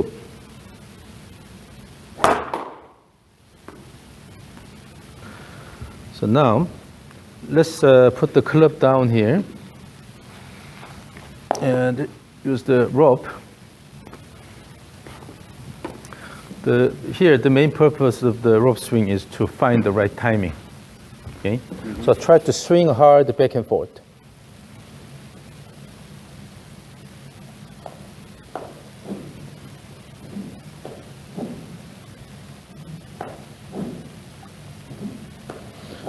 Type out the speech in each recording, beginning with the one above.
go. So now, let's put the club down here and use the rope. Here, the main purpose of the rope swing is to find the right timing. Okay? So try to swing hard back and forth.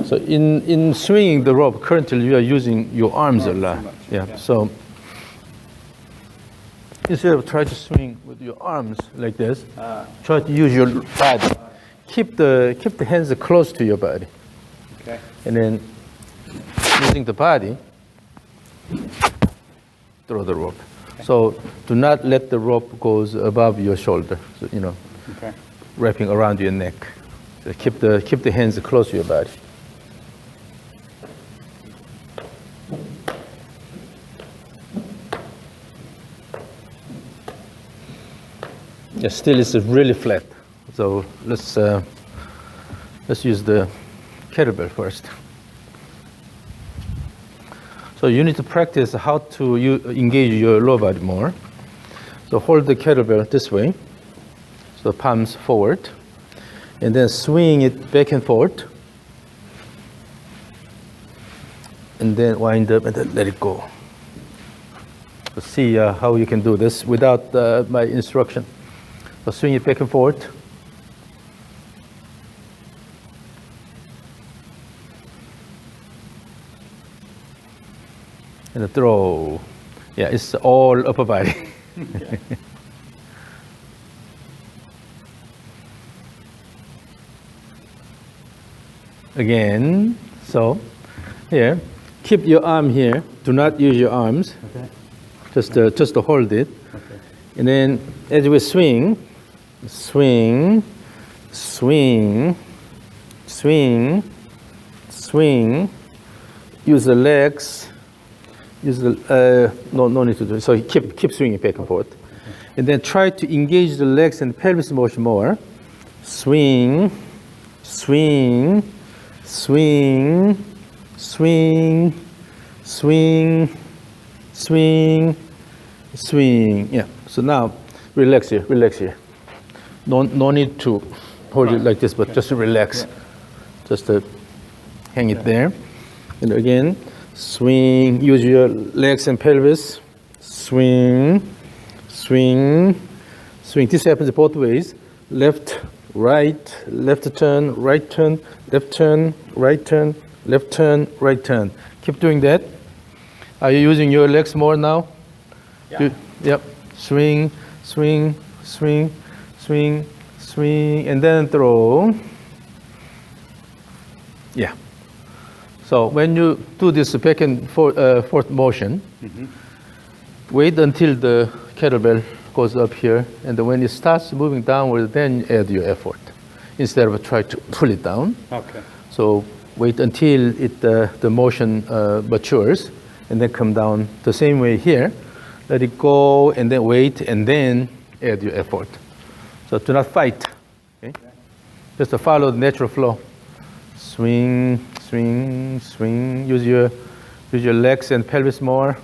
So in swinging the rope, currently you are using your arms a lot. Yeah. So instead of try to swing with your arms like this, try to use your body. Keep the hands close to your body. Okay. And then using the body, throw the rope. Okay. So do not let the rope goes above your shoulder. So, okay. Wrapping around your neck. So keep the hands close to your body. Yeah, still it's really flat. So let's use the kettlebell first. So you need to practice how to engage your lower body more. So hold the kettlebell this way, so palms forward, and then swing it back and forth, and then wind up and then let it go. So see how you can do this without my instruction. So swing it back and forth. And the throw. Yeah, it's all upper body. Okay. Again, so here, keep your arm here. Do not use your arms. Okay. Just to hold it. Okay. And then as we swing, swing, swing, swing, swing. Use the legs. Use the no need to do it. So keep swinging back and forth, and then try to engage the legs and pelvis motion more. Swing, swing, swing, swing, swing, swing, swing. Yeah. So now relax here. Relax here. No need to hold it like this, but just to relax. Yeah. Just to hang it there, and again. Swing, use your legs and pelvis. Swing, swing, swing. This happens both ways. Left, right, left turn, right turn, left turn, right turn, left turn, right turn. Keep doing that. Are you using your legs more now? Yeah. Yep. Swing, swing, swing, swing, swing, and then throw. Yeah. So when you do this back and forth motion, wait until the kettlebell goes up here, and when it starts moving downward, then add your effort instead of try to pull it down. Okay. So wait until the motion matures, and then come down the same way here. Let it go, and then wait, and then add your effort. So do not fight. Okay? Just to follow the natural flow. Swing, swing, swing. Use your legs and pelvis more.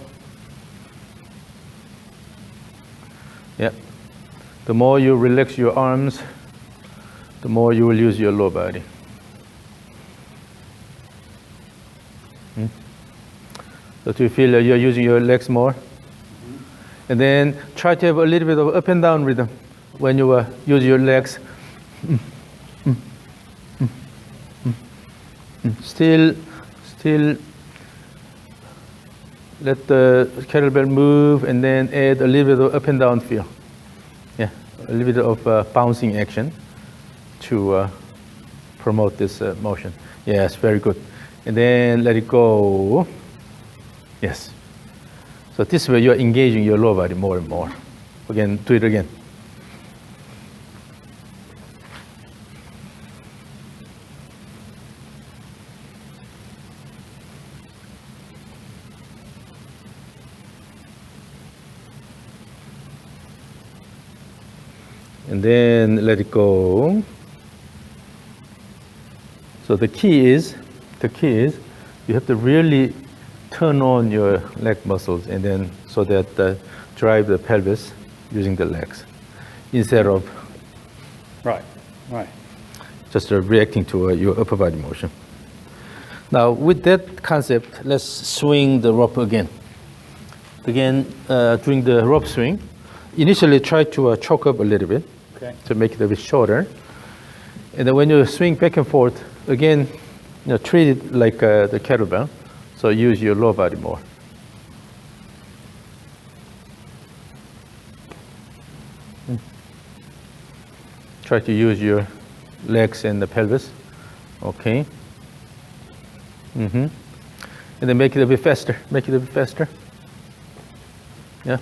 Yeah. The more you relax your arms, the more you will use your lower body. So do you feel you're using your legs more? And then try to have a little bit of up and down rhythm when you use your legs. Still let the kettlebell move, and then add a little bit of up and down feel. Yeah, a little bit of bouncing action to promote this motion. Yes, very good. And then let it go. Yes. So this way you're engaging your lower body more and more. Again, do it again. and then let it go. So the key is you have to really turn on your leg muscles, and then so that drive the pelvis using the legs instead of Right. just reacting to your upper body motion. Now, with that concept, let's swing the rope again. Again, during the rope swing, initially try to choke up a little bit to make it a bit shorter. And then when you swing back and forth, again, treat it like the kettlebell. So use your lower body more. Try to use your legs and the pelvis. Okay. And then make it a bit faster. Make it a bit faster. Yeah.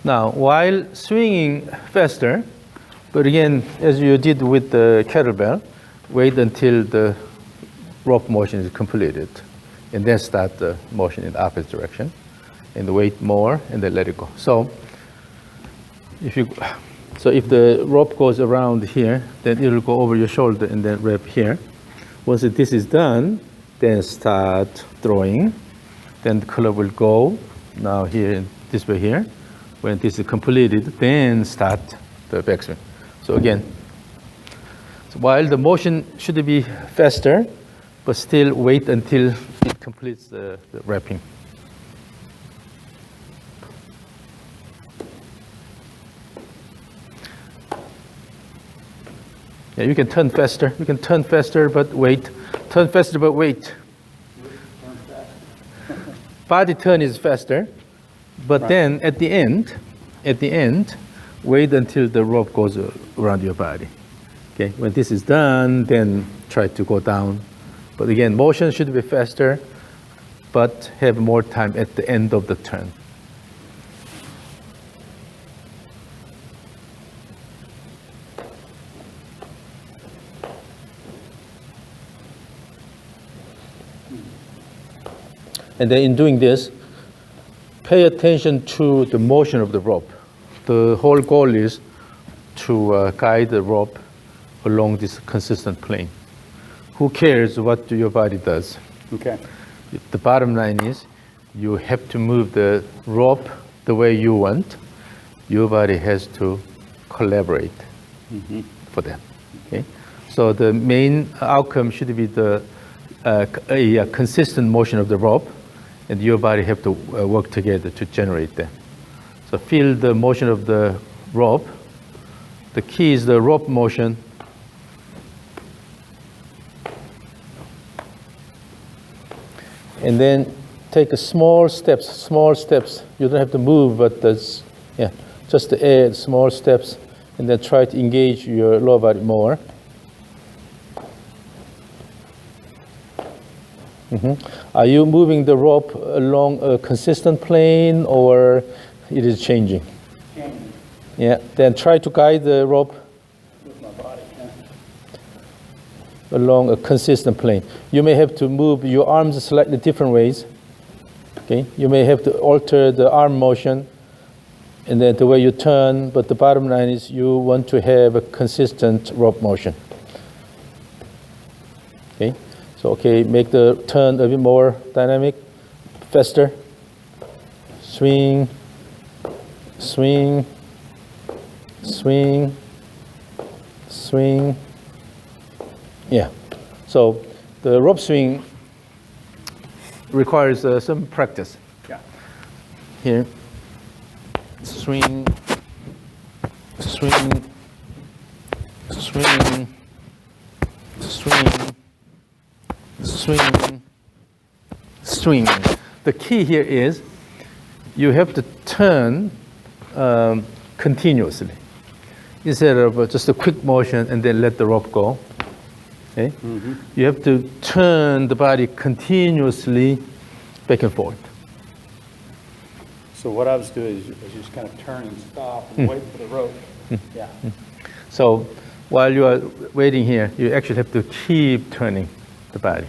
Now, while swinging faster, but again, as you did with the kettlebell, wait until the rope motion is completed, and then start the motion in the opposite direction, and wait more, and then let it go. So, if the rope goes around here, then it'll go over your shoulder and then wrap here. Once this is done, then start throwing. Then the club will go now here, this way here. When this is completed, then start the backswing. So again, while the motion should be faster, but still wait until it completes the wrapping. Yeah, you can turn faster. You can turn faster, but wait. Turn faster, but wait. Body turn is faster, but then at the end, wait until the rope goes around your body. Okay, when this is done, then try to go down. But again, motion should be faster, but have more time at the end of the turn. And then in doing this, pay attention to the motion of the rope. The whole goal is to guide the rope along this consistent plane. Who cares what your body does? Okay. The bottom line is you have to move the rope the way you want. Your body has to collaborate for that. Okay? So the main outcome should be a consistent motion of the rope, and your body have to work together to generate that. So feel the motion of the rope. The key is the rope motion. And then take a small steps. You don't have to move, but just to add small steps, and then try to engage your lower body more. Are you moving the rope along a consistent plane, or it is changing? Changing. Yeah, then try to guide the rope With my body. along a consistent plane. You may have to move your arms slightly different ways. Okay, you may have to alter the arm motion and then the way you turn, but the bottom line is you want to have a consistent rope motion. Okay, so make the turn a bit more dynamic, faster. Swing, swing, swing, swing. Yeah, so the rope swing requires some practice. Yeah. Here, swing, swing, swing, swing, swing, swing. The key here is you have to turn continuously instead of just a quick motion and then let the rope go. Okay? You have to turn the body continuously back and forth. So what I was doing is just kind of turn and stop and wait for the rope. Yeah. So while you are waiting here, you actually have to keep turning the body.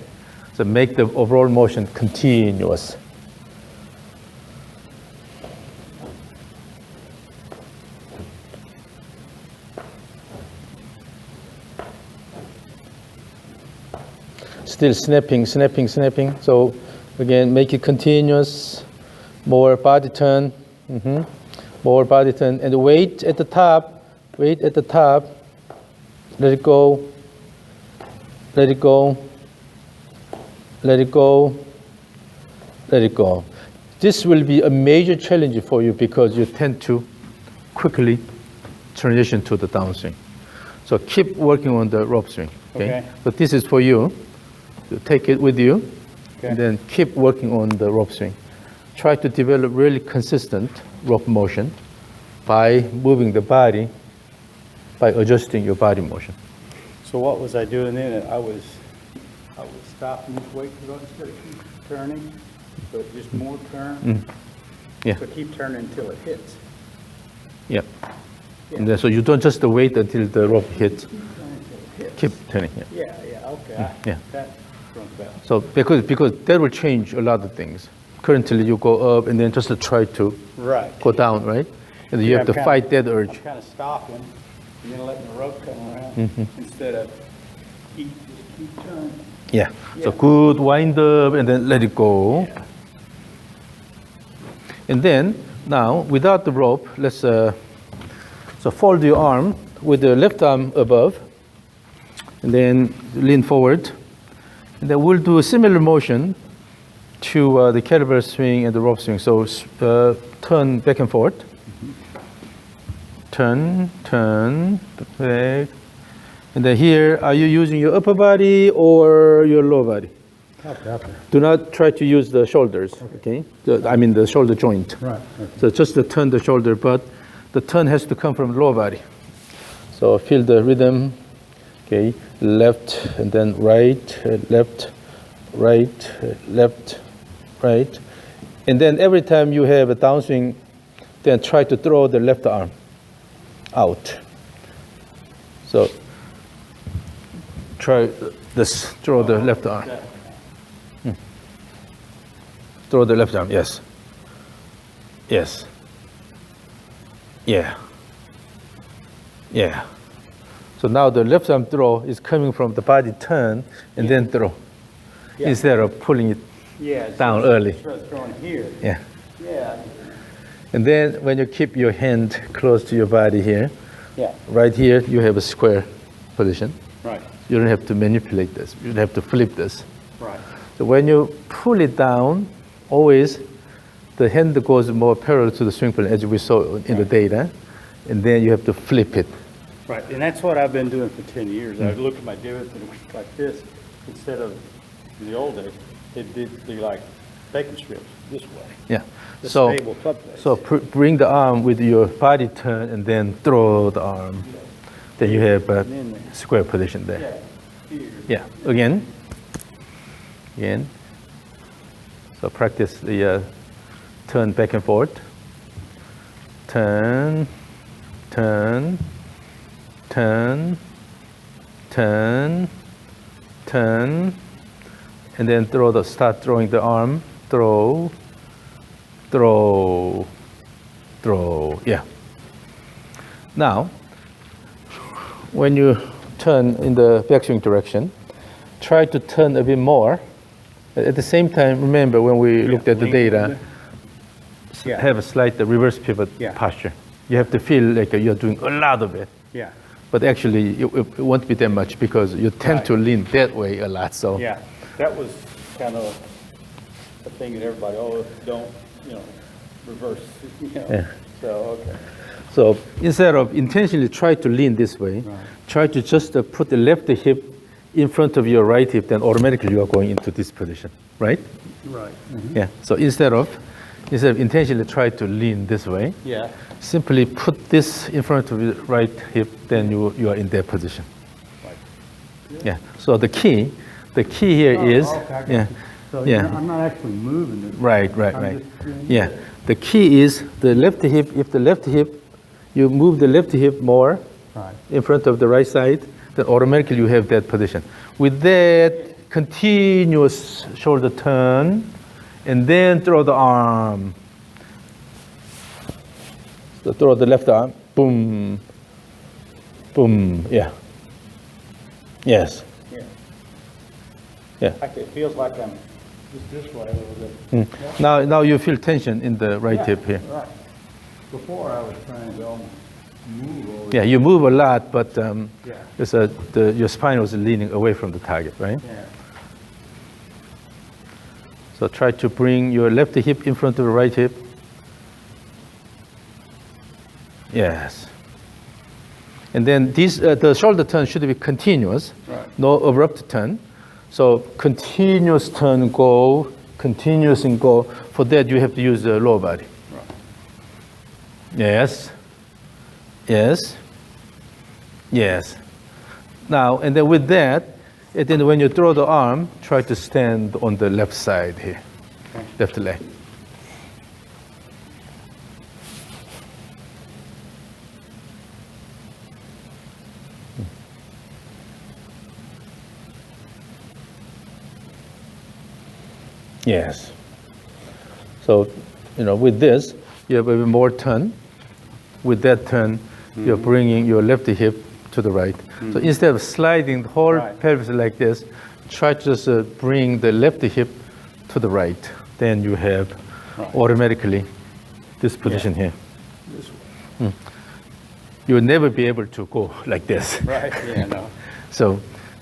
So make the overall motion continuous. still snapping. So again, make it continuous, more body turn, more body turn, and weight at the top, let it go, let it go, let it go, let it go. This will be a major challenge for you because you tend to quickly transition to the downswing. So keep working on the rope swing. Okay. So this is for you. You take it with you, and then keep working on the rope swing. Try to develop really consistent rope motion by moving the body, by adjusting your body motion. So what was I doing then? I was stopping this weight instead of keep turning, but just more turn. Yeah. So keep turning until it hits. Yeah. And then, so you don't just wait until the rope hits. Keep turning. Yeah. Okay. Yeah. That runs better. So because that will change a lot of things. Currently you go up and then just try to go down, right? And you have to fight that urge. I'm kind of stopping and then letting the rope come around instead of keep turning. Yeah. So good wind up and then let it go. Yeah. And then now without the rope, let's so fold your arm with the left arm above, and then lean forward, and then we'll do a similar motion to the kettlebell swing and the rope swing. So turn back and forth, turn, back, and then here, are you using your upper body or your lower body? Upper. Do not try to use the shoulders, okay? I mean the shoulder joint. Right. So just to turn the shoulder, but the turn has to come from the lower body. So feel the rhythm, okay? Left and then right, left, left, right. And then every time you have a downswing, then try to throw the left arm out. So try this, throw the left arm. Throw the left arm, yes. Yes. Yeah. So now the left arm throw is coming from the body turn and then throw, instead of pulling it down early. Throwing here. Yeah. Yeah. And then when you keep your hand close to your body here, right here you have a square position. Right. You don't have to manipulate this. You don't have to flip this. Right. So when you pull it down, always the hand goes more parallel to the swing plane as we saw in the data, and then you have to flip it. Right, and that's what I've been doing for 10 years. I would look at my divots and it was like this, instead of in the old days, they'd be like bacon strips this way. Yeah. The So, stable club face. so bring the arm with your body turn and then throw the arm. Then you have a square position there. Yeah. Again. So practice the turn back and forth. Turn, and then start throwing the arm. Throw. Yeah. Now, when you turn in the backswing direction, try to turn a bit more. At the same time, remember when we looked at the data, have a slight reverse pivot posture. You have to feel like you're doing a lot of it. Yeah. But actually, it won't be that much because you tend to lean that way a lot. So yeah, that was kind of a thing that everybody, don't, reverse, Yeah. So, okay. So instead of intentionally try to lean this way, try to just put the left hip in front of your right hip, then automatically you are going into this position, right? Right. Yeah. So instead of intentionally try to lean this way, simply put this in front of your right hip, then you are in that position. Right. Yeah. So the key here is So I'm not actually moving it. Right. Yeah. The key is the left hip. If the left hip, you move the left hip more in front of the right side, then automatically you have that position. With that continuous shoulder turn, and then throw the arm. So throw the left arm. Boom. Boom. Yeah. Yes. Yeah. Like it feels like I'm just this way a little bit. Now you feel tension in the right hip here. Right. Before I was trying to almost move over. Yeah, you move a lot, but Yeah. your spine was leaning away from the target, right? Yeah. So try to bring your left hip in front of the right hip. Yes. And then the shoulder turn should be continuous, Right. no abrupt turn. So continuous turn, go, continuous and go. For that, you have to use the lower body. Right. Yes. Yes. Yes. Now, and then with that, and then when you throw the arm, try to stand on the left side here, left leg. Yes. So, with this, you have a bit more turn. With that turn, you're bringing your left hip to the right. So instead of sliding the whole pelvis like this, try to just bring the left hip to the right. Then you have automatically this position here. This way. You will never be able to go like this. Right. Yeah. No. So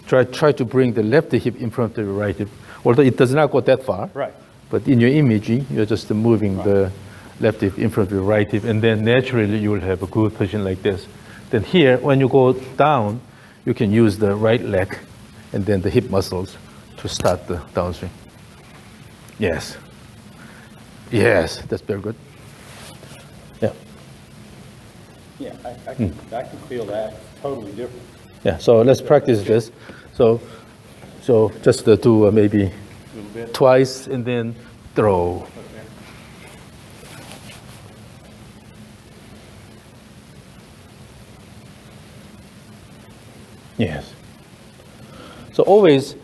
try to bring the left hip in front of the right hip. Although it does not go that far. Right. But in your imaging, you're just moving the left hip in front of the right hip, and then naturally you will have a good position like this. Then here, when you go down, you can use the right leg and then the hip muscles to start the downswing. Yes. Yes, that's very good. Yeah. Yeah. I can feel that. It's totally different. Yeah, so let's practice this. So just do maybe A little bit. twice and then throw. Okay. Yes. So always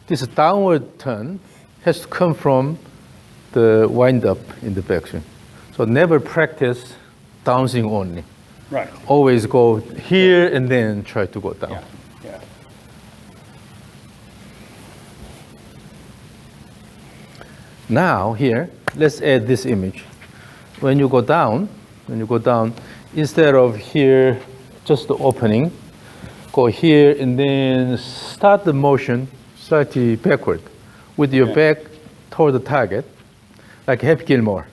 this downward turn has to come from the wind up in the backswing. So never practice downswing only. Right. Always go here and then try to go down. Yeah. Yeah. Now here, let's add this image. When you go down, instead of here, just the opening, go here and then start the motion slightly backward with your back toward the target, like Happy Gilmore.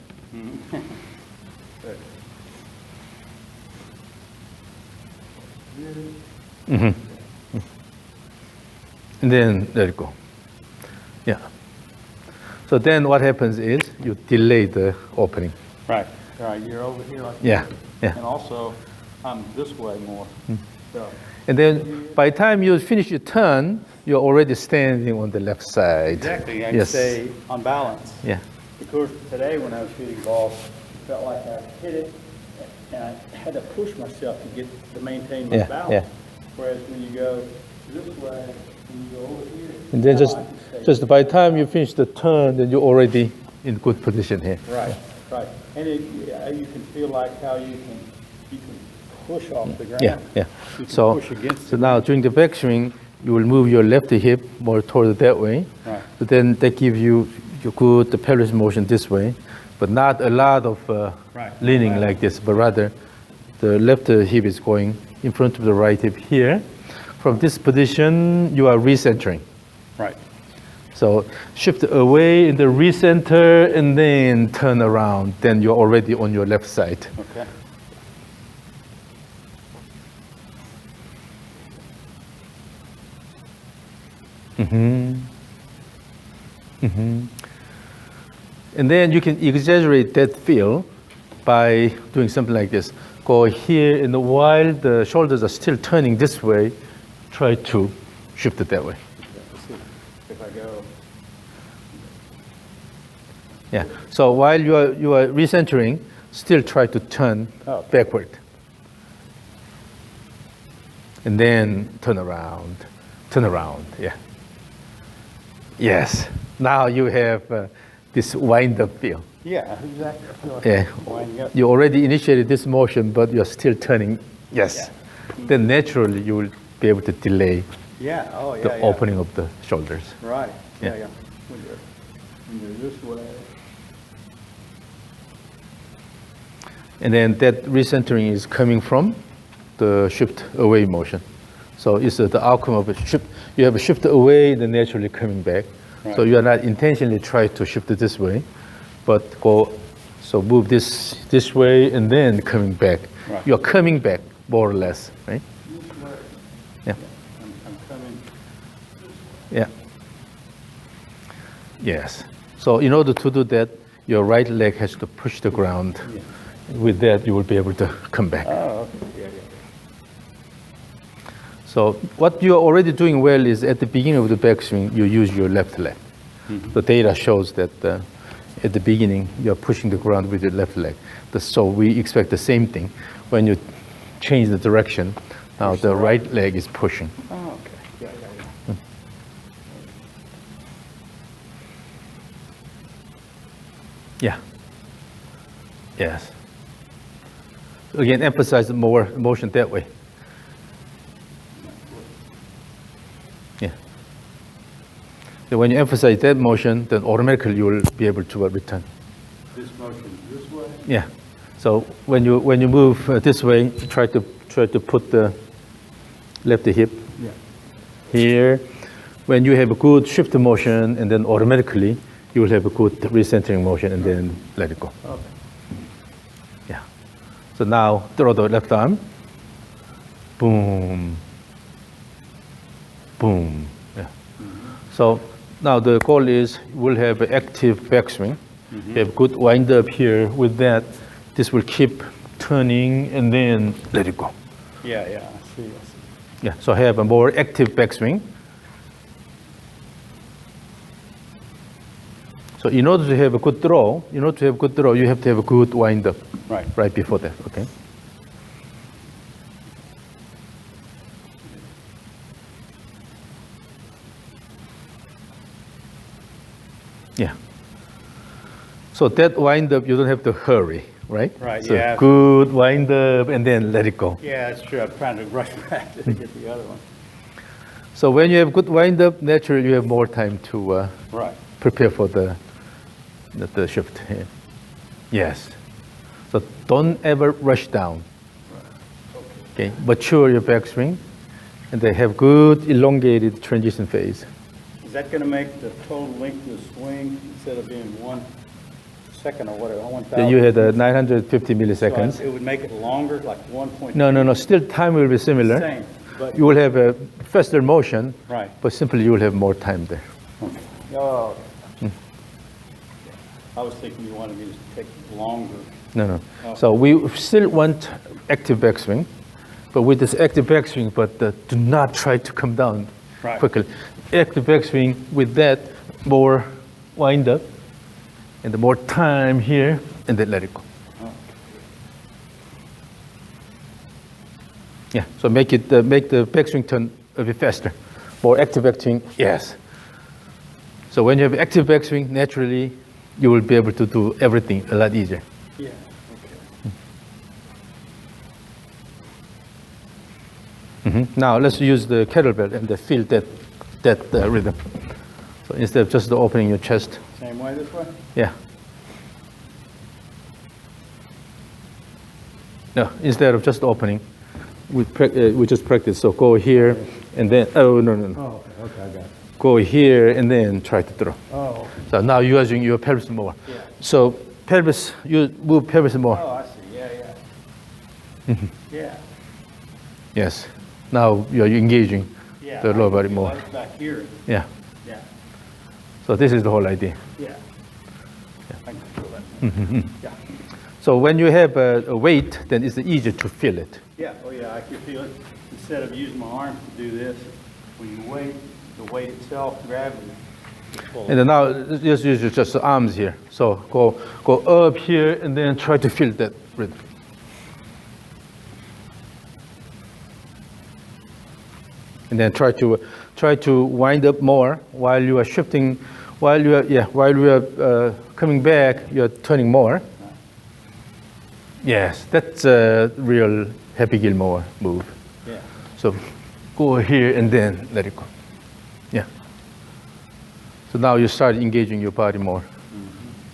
And then let it go. Yeah. So then what happens is you delay the opening. Right. Right. You're over here like Yeah. this. Yeah. And also, I'm this way more. So, And then by the time you finish your turn, you're already standing on the left side. exactly. I Yes. stay on balance. Yeah. Because today when I was shooting balls, it felt like I hit it and I had to push myself to maintain my Yeah, balance. yeah. Whereas when you go this way, when you go over here. And then now I can stay- just by the time you finish the turn, then you're already in good position here. Right, right. And you can feel like how you can push off the ground. Yeah, yeah. You can So, push against so it. now during the backswing, you will move your left hip more toward that way. Right. But then that gives you your good the pelvis motion this way, but not a lot of Right. leaning Right. like this, but rather the left hip is going in front of the right hip here. From this position, you are recentering. Right. So shift away in the recenter and then turn around. Then you're already on your left side. Okay. And then you can exaggerate that feel by doing something like this. Go here, and while the shoulders are still turning this way, try to shift it that way. Let's see if I go. Yeah. So while you are recentering, still try to turn Oh. backward. And then turn around. Turn around. Yeah. Yes. Now you have this wind-up feel. Yeah, exactly. I feel like Yeah. I'm winding up. You already initiated this motion, but you're still turning. Yes. Yeah. Then naturally you will be able to delay Yeah, oh, yeah, the yeah. opening of the shoulders. Right, yeah, Yeah. yeah. When you're this way. And then that recentering is coming from the shift away motion. So it's the outcome of a shift. You have a shift away, then naturally coming back. Right. So you are not intentionally trying to shift it this way, but so move this way and then coming back. Right. You are coming back more or less, right? This way. Yeah. I'm coming. Yeah. Yes. So in order to do that, your right leg has to push the ground. Yeah. With that, you will be able to come back. Oh, okay, yeah, yeah. So what you are already doing well is at the beginning of the backswing, you use your left leg. Mm-hmm. The data shows that at the beginning, you're pushing the ground with your left leg. So we expect the same thing. When you change the direction, now the right leg is pushing. Oh, okay, yeah, yeah, yeah. Yeah. Yes. Again, emphasize more motion that way. Yeah. So when you emphasize that motion, then automatically you will be able to return. This motion this way? Yeah. So when you move this way, try to put the left hip Yeah. here. When you have a good shift motion, and then automatically you will have a good recentering motion, and then let it go. Okay. Yeah. So now throw the left arm. Boom. Boom. Yeah. So now the goal is we'll have an active backswing. You have good wind up here. With that, this will keep turning and then let it go. Yeah, yeah, I see, I see. Yeah. So have a more active backswing. So in order to have a good throw, you have to have a good wind up Right. before that. Okay. Yeah. So that wind up, you don't have to hurry, right? Right, So yeah. good wind up and then let it go. Yeah, that's true. I'm trying to rush back to get the other one. So when you have good wind up, naturally you have more time to Right. prepare for the shift. Yeah. Yes. So don't ever rush down. Okay. Mature your backswing, and they have good elongated transition phase. Is that going to make the total length of the swing, instead of being 1 second or whatever, 1,000? Then you had 950 So milliseconds. it would make it longer, like 1.2? No. Still time will be similar. Same, but, You will have a faster motion, right. but simply you will have more time there. Okay. Oh, okay. I was thinking you wanted me to take longer. No. Oh. So we still want active backswing, but with this active backswing, but do not try to come down Right. quickly. Active backswing with that more wind up and the more time here, and then let it go. Oh. Yeah. So make the backswing turn a bit faster. More active backswing. Yes. So when you have active backswing, naturally you will be able to do everything a lot easier. Yeah, okay. Now let's use the kettlebell and feel that rhythm. So instead of just opening your chest, Same way this way? yeah. No, instead of just opening, we just practice. So go here and then no. Oh, okay, I got it. Go here and then try to throw. Oh, okay. So now you're using your pelvis more. Yeah. So pelvis, you move pelvis more. Oh, I see, yeah. Yeah, Yes. Now you're engaging yeah. the lower body more. It's back here, Yeah. yeah, So this is the whole idea. yeah. I can feel that. Yeah, So when you have a weight, then it's easier to feel it. yeah, oh yeah, I can feel it. Instead of using my arms to do this, when you weight, the weight itself, gravity, is full. And then now just use just the arms here. So go up here and then try to feel that rhythm. And then try to wind up more while you are shifting, while you are coming back, you are turning more. Yes, that's a real Happy Gilmore move. Yeah, So go here and then let it go. Yeah. So now you start engaging your body more.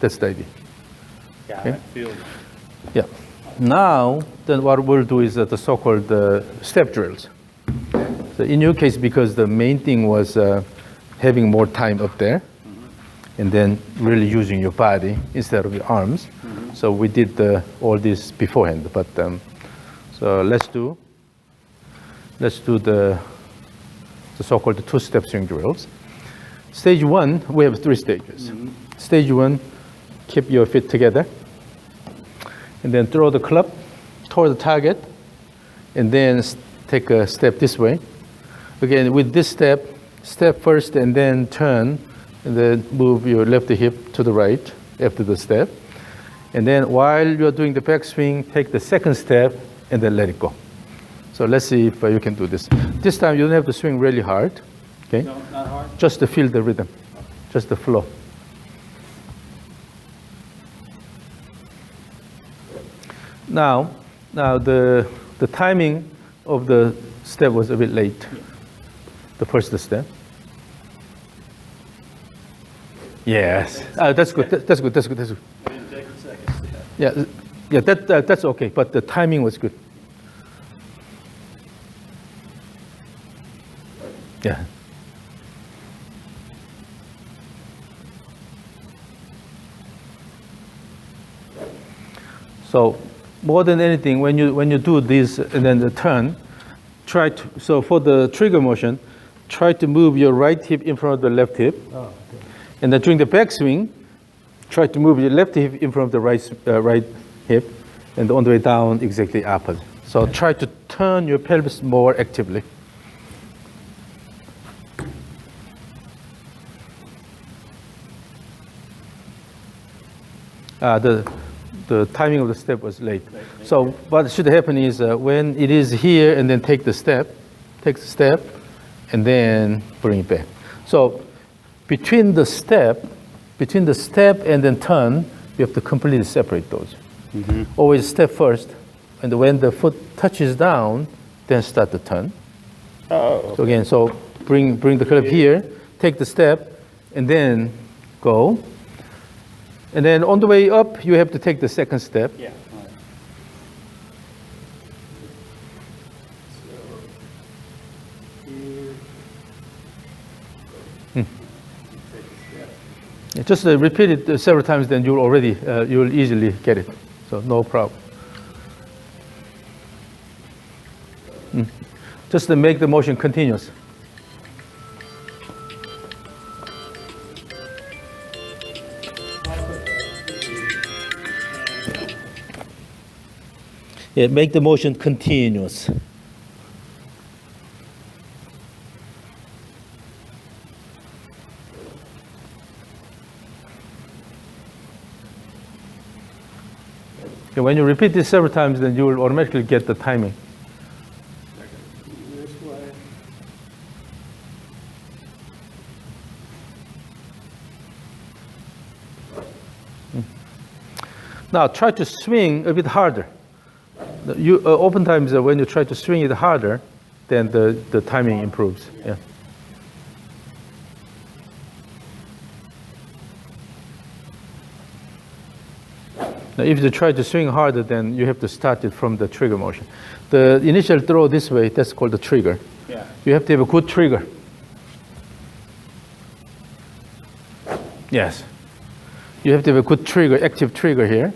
That's the idea. Yeah, Okay. I feel Yeah. Now, then what we'll do is the so-called step drills. So in your case, because the main thing was having more time up there, and then really using your body instead of your arms. So we did all this beforehand. But so let's do the so-called two-step swing drills. Stage 1, we have 3 stages. Stage 1, keep your feet together, and then throw the club toward the target, and then take a step this way. Again, with this step first, and then turn, and then move your left hip to the right after the step. And then while you're doing the backswing, take the second step, and then let it go. So let's see if you can do this. This time you don't have to swing really hard, okay? no, not hard. Just to feel the rhythm, just the flow. Now the timing of the step was a bit late. The first step. Yes, that's good. That's good. That's good. That's good. I didn't take the second step. Yeah, that's okay. But the timing was good. Yeah. So more than anything, when you do this and then the turn, so for the trigger motion, try to move your right hip in front of the left hip. Oh, okay. And then during the backswing, try to move your left hip in front of the right hip, and on the way down, exactly opposite. So try to turn your pelvis more actively. The timing of the step was late. So what should happen is when it is here, and then take the step, and then bring it back. So between the step and then turn, you have to completely separate those. Always step first, and when the foot touches down, then start the turn. Oh, So again, so bring the club here, take the step, and then go. And then on the way up, you have to take the second step. yeah. All right. So, here. Take a step. Yeah, just repeat it several times, then you'll easily get it. So no problem. Just to make the motion continuous. Yeah, make the motion continuous. Okay, when you repeat this several times, then you will automatically get the timing. This way. Now try to swing a bit harder. Oftentimes when you try to swing it harder, then the timing improves. Yeah. Now if you try to swing harder, then you have to start it from the trigger motion. The initial throw this way, that's called the trigger. Yeah. You have to have a good trigger. Yes. You have to have a good trigger, active trigger here.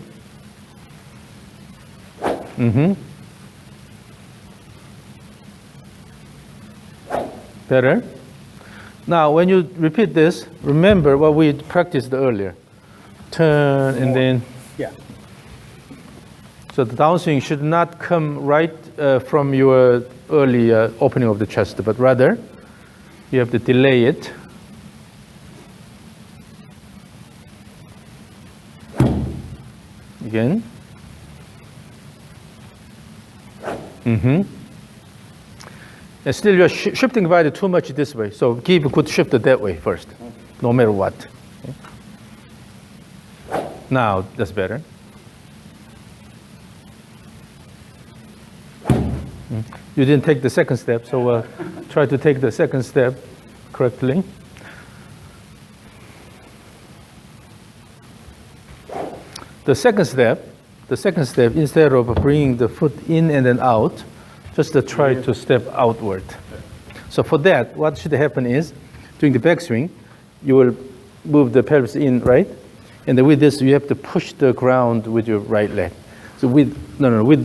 Better. Now, when you repeat this, remember what we practiced earlier. Turn and then, Yeah. so the downswing should not come right from your early opening of the chest, but rather you have to delay it. Again. And still you're shifting the body too much this way, so give a good shift that way first, no matter what. Okay. Now, that's better. You didn't take the second step, so try to take the second step correctly. The second step, instead of bringing the foot in and then out, just to try to step outward. So for that, what should happen is, during the backswing, you will move the pelvis in, right? And then with this, you have to push the ground with your right leg. So with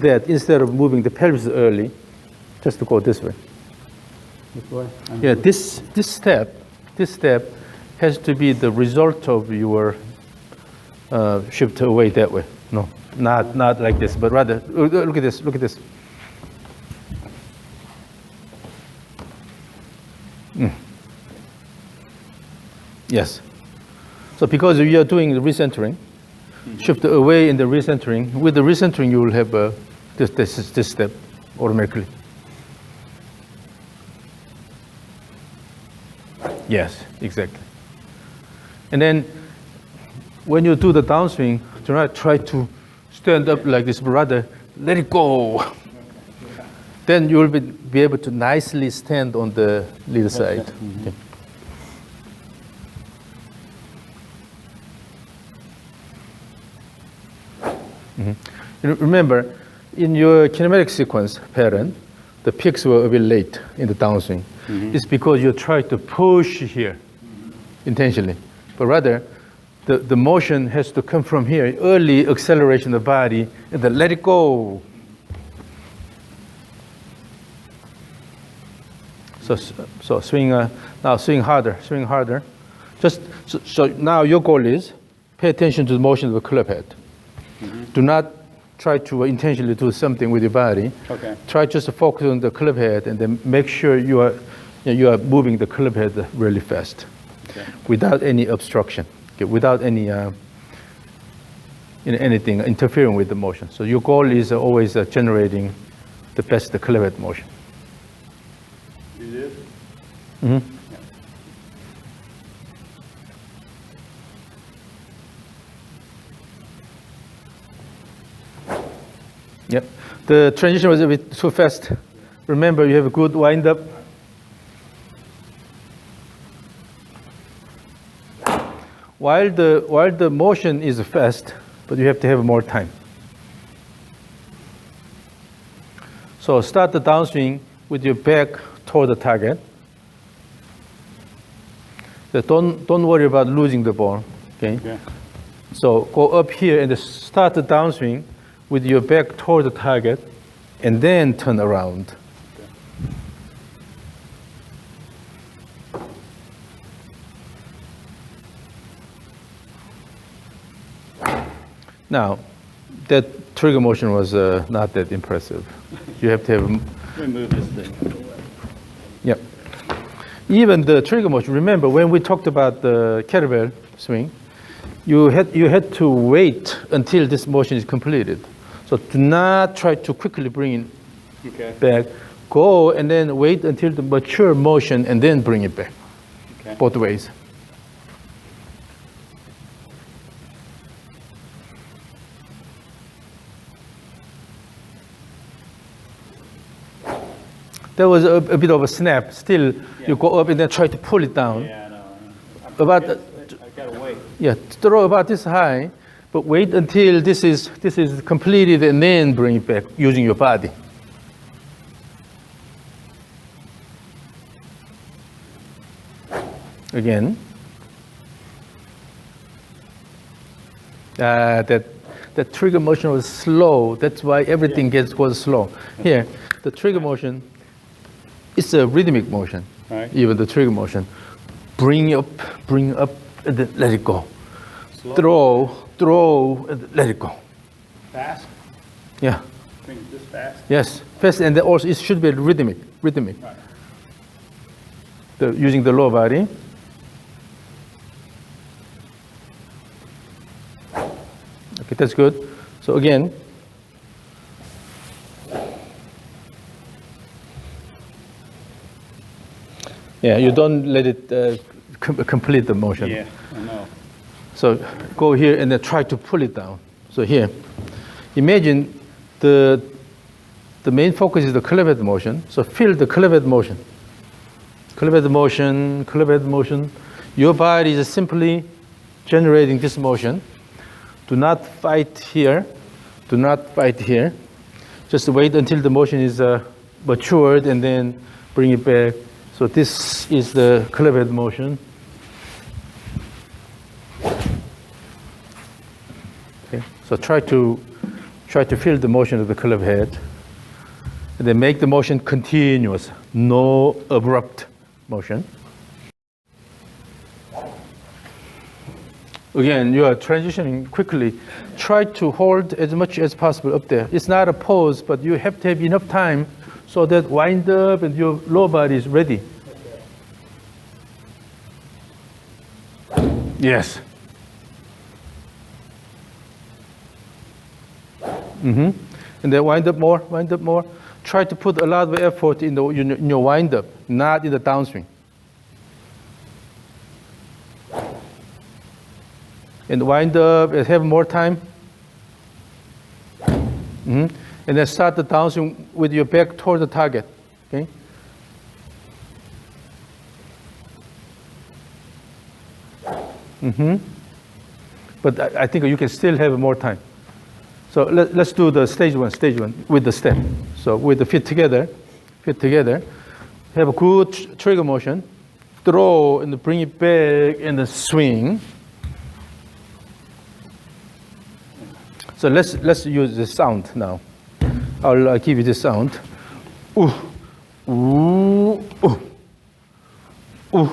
that, instead of moving the pelvis early, just to go this way. This way? Yeah, this step has to be the result of your shift away that way. No, not like this, but rather, look at this. Yes. So because you are doing the recentering, shift away in the recentering. With the recentering, you will have this step automatically. Yes, exactly. And then when you do the downswing, do not try to stand up like this, but rather let it go. Then you will be able to nicely stand on the little side. Okay. Remember, in your kinematic sequence pattern, the peaks were a bit late in the downswing. It's because you try to push here intentionally, but rather the motion has to come from here, early acceleration of the body, and then let it go. So swing, now swing harder. Just so now your goal is pay attention to the motion of the club head. Do not try to intentionally do something with your body. Okay. Try just to focus on the club head and then make sure you are moving the club head really fast, without any obstruction, without any anything interfering with the motion. So your goal is always generating the best club head motion. Do this? Mm-hmm. Yep. The transition was a bit too fast. Remember, you have a good wind up. While the motion is fast, but you have to have more time. So start the downswing with your back toward the target. So don't worry about losing the ball. Okay. Yeah. So go up here and start the downswing with your back toward the target, and then turn around. Now, that trigger motion was not that impressive. You have to have. Let me move this thing. Yep. Even the trigger motion. Remember when we talked about the kettlebell swing, you had to wait until this motion is completed. So do not try to quickly bring it back. Go and then wait until the mature motion and then bring it back. Okay. Both ways. There was a bit of a snap. Still, you go up and then try to pull it down. Yeah, I know. I gotta wait. Yeah, throw about this high, but wait until this is completed and then bring it back using your body. Again. That trigger motion was slow. That's why everything goes slow. Here, the trigger motion, it's a rhythmic motion. Right. Even the trigger motion. Bring up, and then let it go. Slow. Throw, and let it go. Fast? Yeah. Bring it this fast? Yes, fast, and then also it should be rhythmic. Right. Using the lower body. Okay, that's good. So again, yeah, you don't let it complete the motion. Yeah, I know. So go here and then try to pull it down. So here, imagine the The main focus is the club motion. So feel the club motion. Club motion, club motion. Your body is simply generating this motion. Do not fight here. Do not fight here. Just wait until the motion is matured and then bring it back. So this is the club motion. Okay. So try to feel the motion of the club head. And then make the motion continuous, no abrupt motion. Again, you are transitioning quickly. Try to hold as much as possible up there. It's not a pose, but you have to have enough time so that wind up and your lower body is ready. Yes. And then wind up more, wind up more. Try to put a lot of effort in your wind up, not in the downswing. And wind up and have more time. And then start the downswing with your back toward the target. Okay? But I think you can still have more time. So let's do the stage one with the step. So with the feet together, have a good trigger motion, throw and bring it back and then swing. So let's use the sound now. I'll give you the sound. Ooh, ooh, ooh, ooh,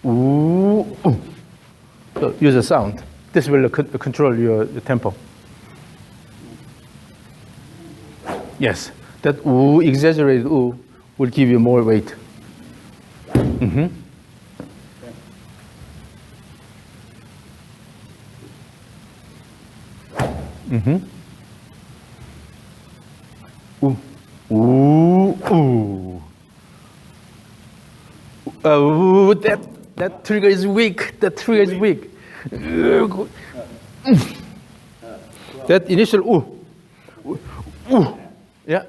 ooh, ooh. So use the sound. This will control your tempo. Yes, that ooh, exaggerated ooh, will give you more weight. Ooh, ooh, ooh. Oh, that trigger is weak. That trigger is weak. That initial ooh, ooh. Yeah.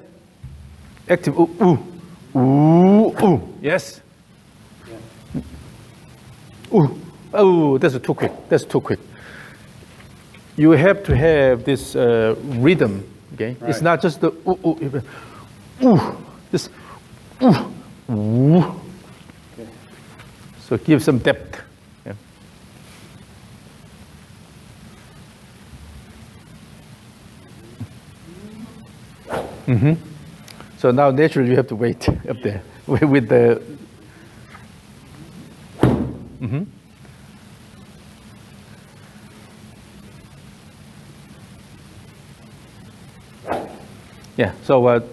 Active. Ooh, ooh, ooh, ooh. Yes. Ooh, oh, that's too quick. That's too quick. You have to have this rhythm. Okay. Right. It's not just the ooh, ooh, ooh. This ooh, ooh. Okay. So give some depth. Yeah. So now naturally you have to wait up there with the. Yeah. So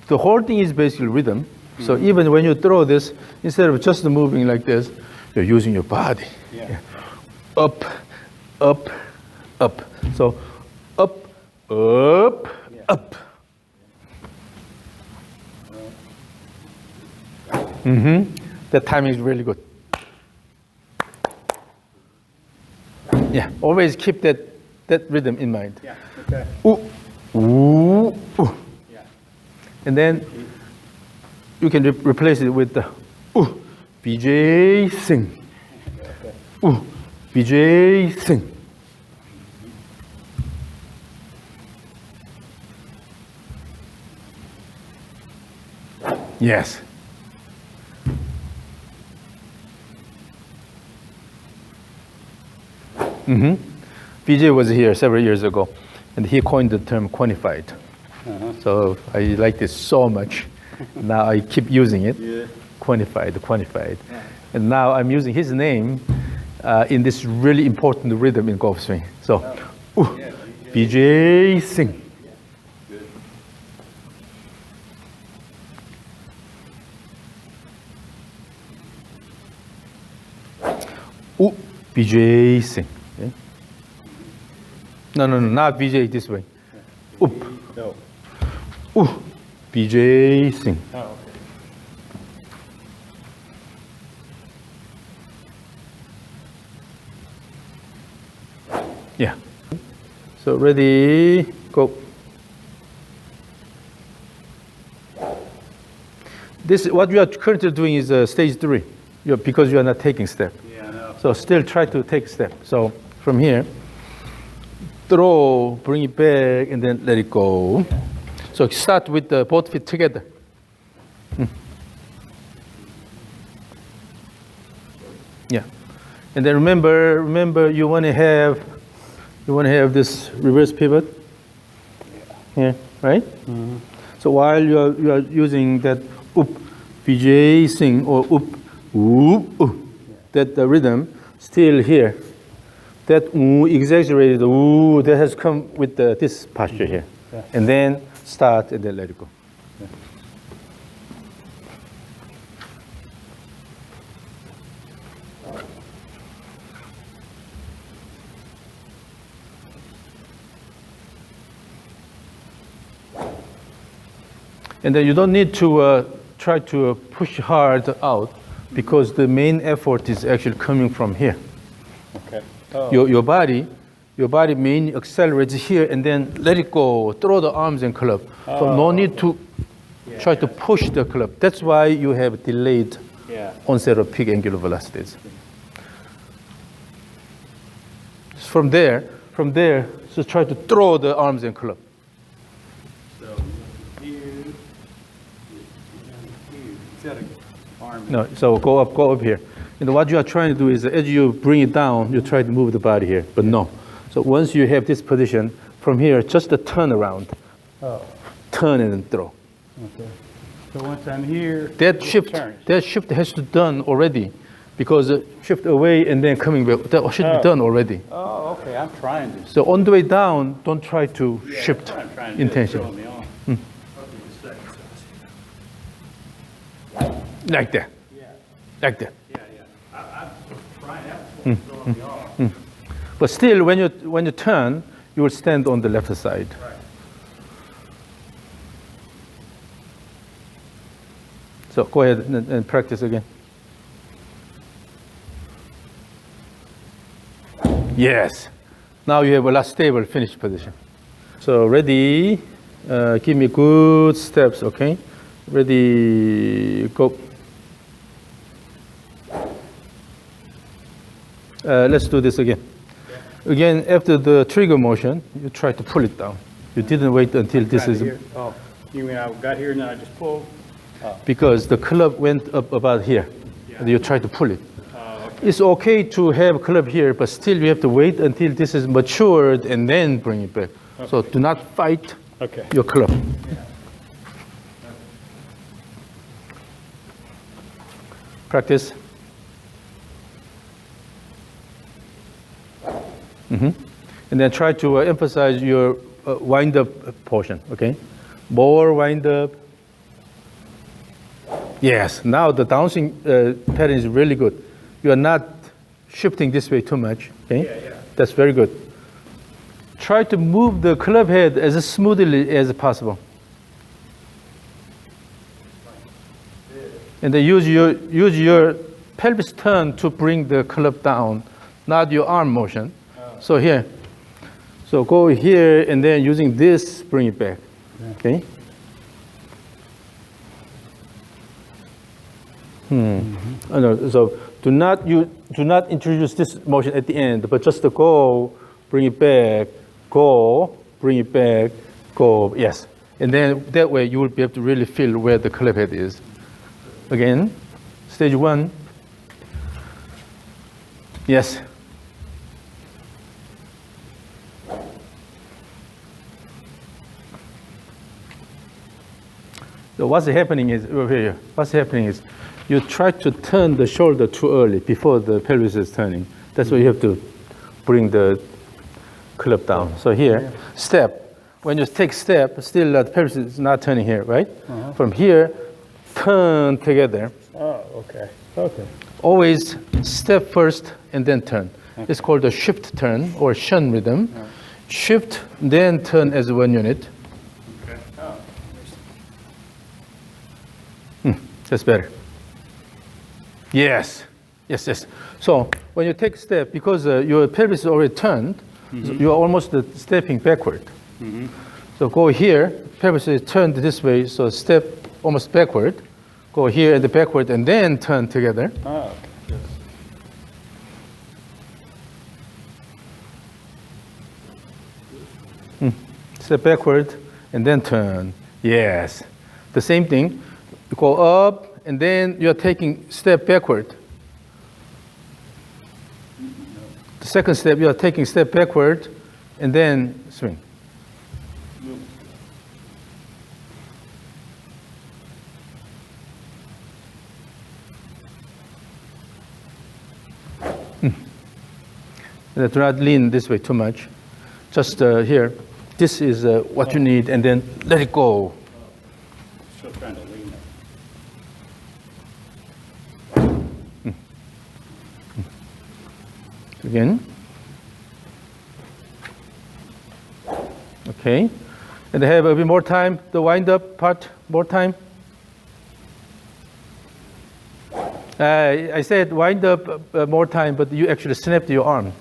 the whole thing is basically rhythm. So even when you throw this, instead of just moving like this, you're using your body. Yeah. Up, up, up. So up, up, up. That timing is really good. Yeah, always keep that rhythm in mind. Yeah, okay. Ooh, ooh, ooh. Yeah. And then you can replace it with the ooh, BJ sing. Okay. Ooh, BJ sing. Yes. BJ was here several years ago, and he coined the term quantified. So I like this so much. Now I keep using it. Yeah. Quantified. Yeah. And now I'm using his name in this really important rhythm in golf swing. So, ooh, yeah, BJ sing. Yeah. Good. Ooh, BJ sing. Okay. No, not BJ this way. Oop. No. Ooh, BJ sing. Oh, okay. Yeah. So ready, go. This, what you are currently doing is stage 3, because you are not taking step. Yeah, I know. So still try to take step. So from here, throw, bring it back, and then let it go. So start with both feet together. Yeah, and then remember, you want to have this reverse pivot here, right? Mm-hmm. So while you are using that up, BJ sing or up, whoop, that the rhythm still here. That exaggerated that has come with this posture here, and then start and then let it go. Yeah. And then you don't need to try to push hard out, because the main effort is actually coming from here. Okay. Oh. Your body mainly accelerates here, and then let it go. Throw the arms and club. So no need to try to push the club. That's why you have delayed onset of peak angular velocities. From there, so try to throw the arms and club. No, so go up here. And what you are trying to do is, as you bring it down, you try to move the body here, but no. So once you have this position, from here, just a turn around. Turn and then throw. Okay. So once I'm here, that shift has to be done already, because shift away and then coming back, that should be done already. Oh, okay, I'm trying to. So on the way down, don't try to shift intention. Like that. Yeah. Like that. Yeah. I'm trying that. Throwing me off. But still, when you turn, you will stand on the left side. Right. So go ahead and practice again. Yes. Now you have a less stable finished position. So ready. Give me good steps, okay? Ready, go. Let's do this again. Again, after the trigger motion, you try to pull it down. You didn't wait until this is... Oh, you mean I got here and then I just pulled? Because the club went up about here. And you try to pull it. Okay. It's okay to have club here, but still you have to wait until this is matured and then bring it back. Okay. So do not fight your club. Yeah. Practice. And then try to emphasize your wind-up portion, okay? More wind-up. Yes, now the downswing pattern is really good. You are not shifting this way too much, okay? Yeah. That's very good. Try to move the club head as smoothly as possible. And then use your pelvis turn to bring the club down, not your arm motion. So here, so go here and then using this, bring it back. Okay. So do not introduce this motion at the end, but just to go, bring it back, go, bring it back, go. Yes, and then that way you will be able to really feel where the club head is. Again, stage 1. Yes. So what's happening is over here. What's happening is you try to turn the shoulder too early before the pelvis is turning. That's why you have to bring the club down. So here, step. When you take step, still the pelvis is not turning here, right? From here, turn together. Oh, okay. Okay. Always step first and then turn. It's called a shift turn or shun rhythm. Shift, then turn as one unit. Okay. That's better. Yes. So when you take a step, because your pelvis is already turned, so you are almost stepping backward. So go here, pelvis is turned this way, so step almost backward. go here and backward and then turn together. Oh, yes. Step backward and then turn. Yes. The same thing. You go up and then you're taking step backward. The second step, you're taking step backward and then swing. Do not lean this way too much. Just here. This is what you need, and then let it go. Still trying to lean it. Again. Okay. And have a bit more time, the wind up part, more time. I said wind up more time, but you actually snapped your arm.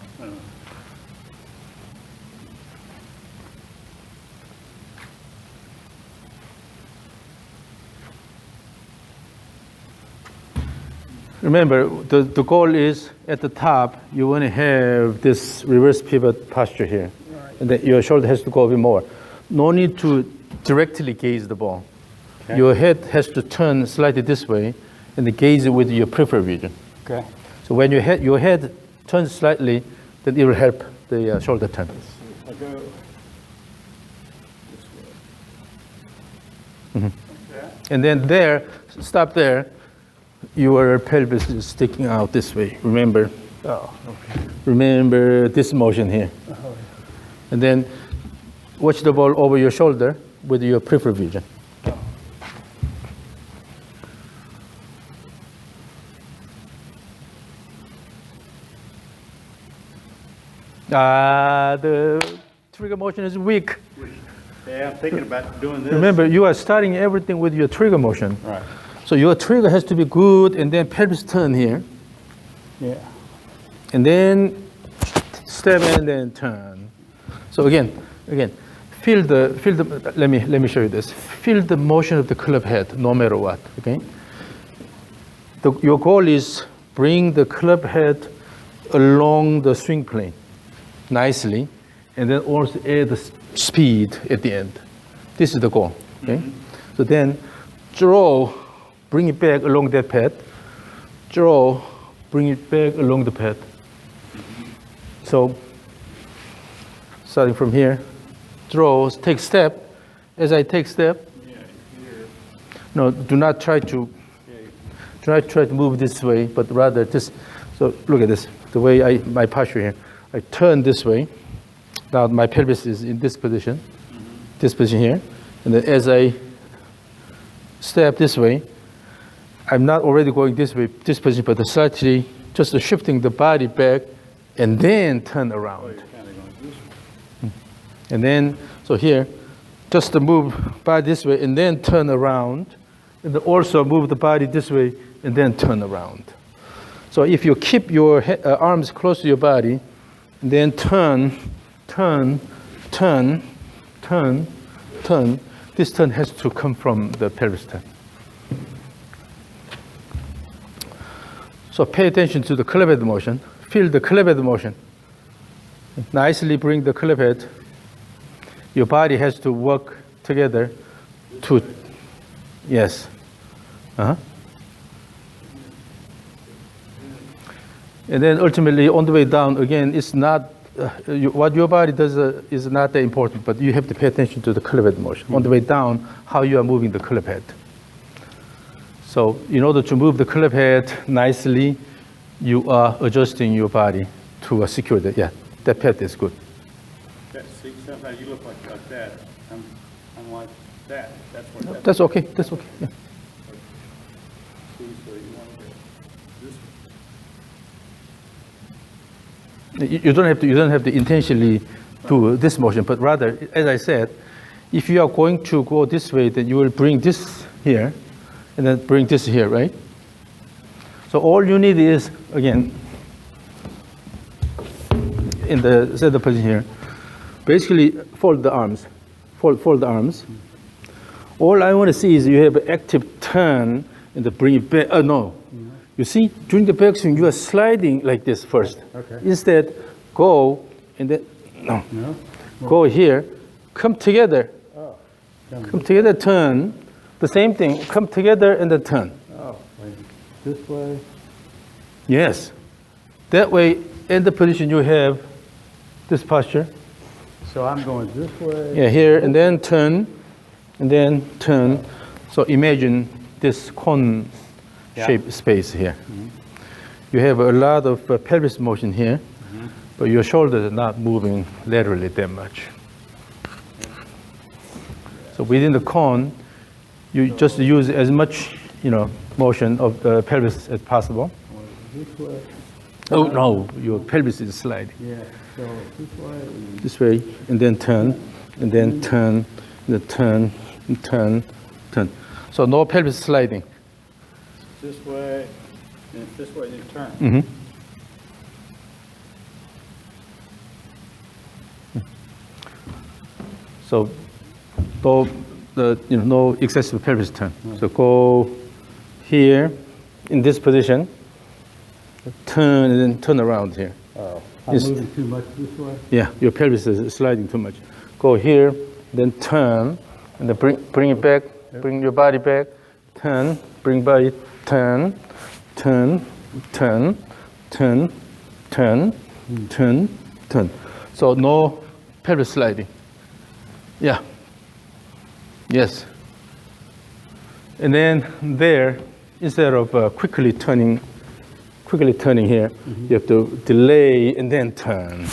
Remember, the goal is at the top, you want to have this reverse pivot posture here. Right. And then your shoulder has to go a bit more. No need to directly gaze the ball. Okay. Your head has to turn slightly this way and gaze it with your peripheral vision. Okay. So when your head turns slightly, then it will help the shoulder turn. I go this way. Okay. And then there, stop there. Your pelvis is sticking out this way. Remember? Oh, okay. Remember this motion here. Oh, yeah. And then watch the ball over your shoulder with your peripheral vision. Oh. The trigger motion is weak. Yeah, I'm thinking about doing this. Remember, you are starting everything with your trigger motion. Right. So your trigger has to be good, and then pelvis turn here. Yeah. And then step and then turn. So again, feel the. Let me show you this. Feel the motion of the club head, no matter what. Okay. Your goal is bring the club head along the swing plane, nicely, and then also add the speed at the end. This is the goal. Okay. Mm-hmm. So then, draw. Bring it back along that path. Draw, bring it back along the path. So, starting from here, draw, take step. As I take step, no, do not try to move this way, but rather this. So look at this. The way my posture here. I turn this way. Now my pelvis is in this position, this position here, and then as I step this way. I'm not already going this way, this position, but slightly just shifting the body back and then turn around. Oh, you're kind of going this way. And then, so here, just to move body this way and then turn around, and then also move the body this way and then turn around. So if you keep your arms close to your body, and then turn, this turn has to come from the pelvis turn. So pay attention to the club head motion. Feel the club head motion. Nicely bring the club head. Your body has to work together to, yes. And then ultimately on the way down, again, it's not, what your body does is not that important, but you have to pay attention to the club head motion. Mm-hmm. On the way down, how you are moving the club head. So in order to move the club head nicely, you are adjusting your body to secure that. Yeah, that path is good. See, sometimes you look like that. I'm like that. That's okay. That's okay. Yeah. See, so you want to do this. You don't have to intentionally do this motion, but rather, as I said, if you are going to go this way, then you will bring this here. And then bring this here, right? So all you need is, again, in the center position here, basically fold the arms. Fold the arms. All I want to see is you have an active turn and then bring it back. Oh, no. You see, during the backswing, you are sliding like this first. Okay. Instead, go, and then, no. No? Go here, come together. Oh. Come together, turn. The same thing, come together and then turn. Oh, wait. This way. Yes. That way, in the position you have this posture. So I'm going this way. Yeah, here, and then turn, and then turn. So imagine this cone shape space here. You have a lot of pelvis motion here, but your shoulders are not moving laterally that much. So within the cone, you just use as much, motion of the pelvis as possible. This way. Oh no, your pelvis is sliding. Yeah. So This way, and then turn, and then turn, and then turn, and turn, turn. So no pelvis sliding. this way, and if this way, then turn. Mm-hmm. So, no excessive pelvis turn. So go here, in this position, turn and then turn around here. Oh, I'm Yes. moving too much this way? Yeah, your pelvis is sliding too much. Go here, then turn, and then bring it back, bring your body back, turn, bring body, turn, turn, turn, turn, turn, turn, turn. So no pelvis sliding. Yeah. Yes. And then there, instead of quickly turning here, you have to delay and then turn.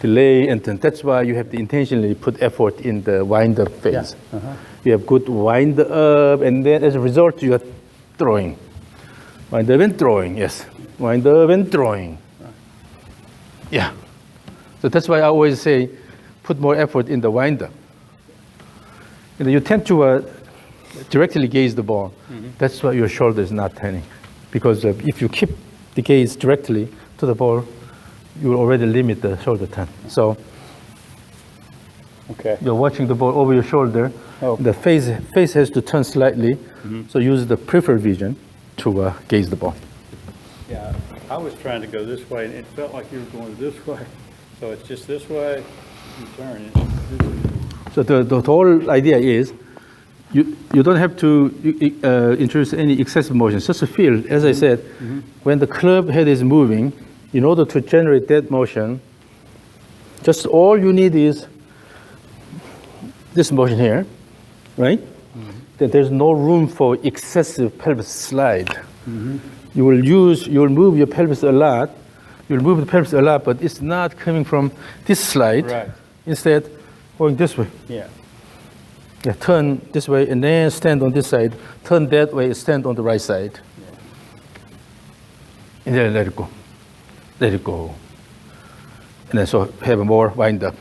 Delay and turn. That's why you have to intentionally put effort in the wind-up phase. You have good wind-up, and then as a result, you are throwing. Wind-up and throwing, yes. Wind-up and throwing. Yeah. So that's why I always say, put more effort in the wind-up. You tend to directly gaze the ball. That's why your shoulder is not turning. Because if you keep the gaze directly to the ball, you will already limit the shoulder turn. So Okay. you're watching the ball over your shoulder. Oh. The face has to turn slightly. So use the peripheral vision to gaze the ball. Yeah, I was trying to go this way, and it felt like you were going this way. So it's just this way, you turn. So the whole idea is you don't have to introduce any excessive motion, just a feel. As I said, when the club head is moving, in order to generate that motion, just all you need is this motion here, right? That there's no room for excessive pelvis slide. You will move your pelvis a lot. You'll move the pelvis a lot, but it's not coming from this slide. Right. Instead, going this way. Yeah. Yeah, turn this way and then stand on this side. Turn that way, stand on the right side. And then let it go. Let it go. And then so have a more wind up.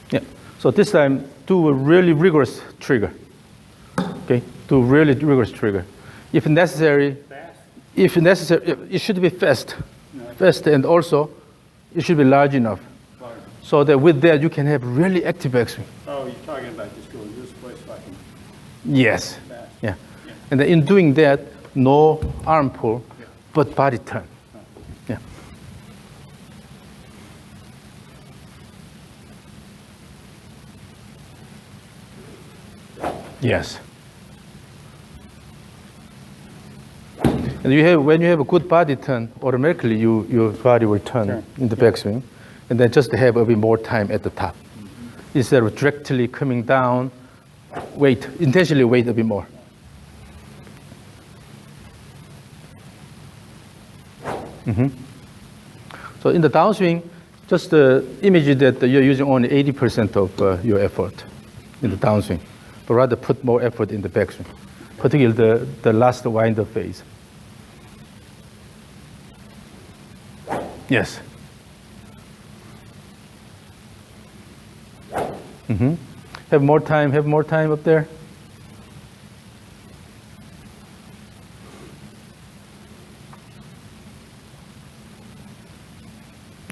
Yeah. So this time, do a really rigorous trigger. Okay. Do really rigorous trigger. If necessary, it should be fast. Fast, and also it should be large enough. So that with that you can have really active backswing. Oh, you're talking about just going this way so I can Yes. fast. Yeah. And then in doing that, no arm pull, but body turn. Yeah. Yes. And when you have a good body turn, automatically your body will turn in the backswing, and then just have a bit more time at the top. Instead of directly coming down, intentionally wait a bit more. So in the downswing, just imagine that you're using only 80% of your effort in the downswing, but rather put more effort in the backswing, particularly the last wind-up phase. Yes. Have more time up there.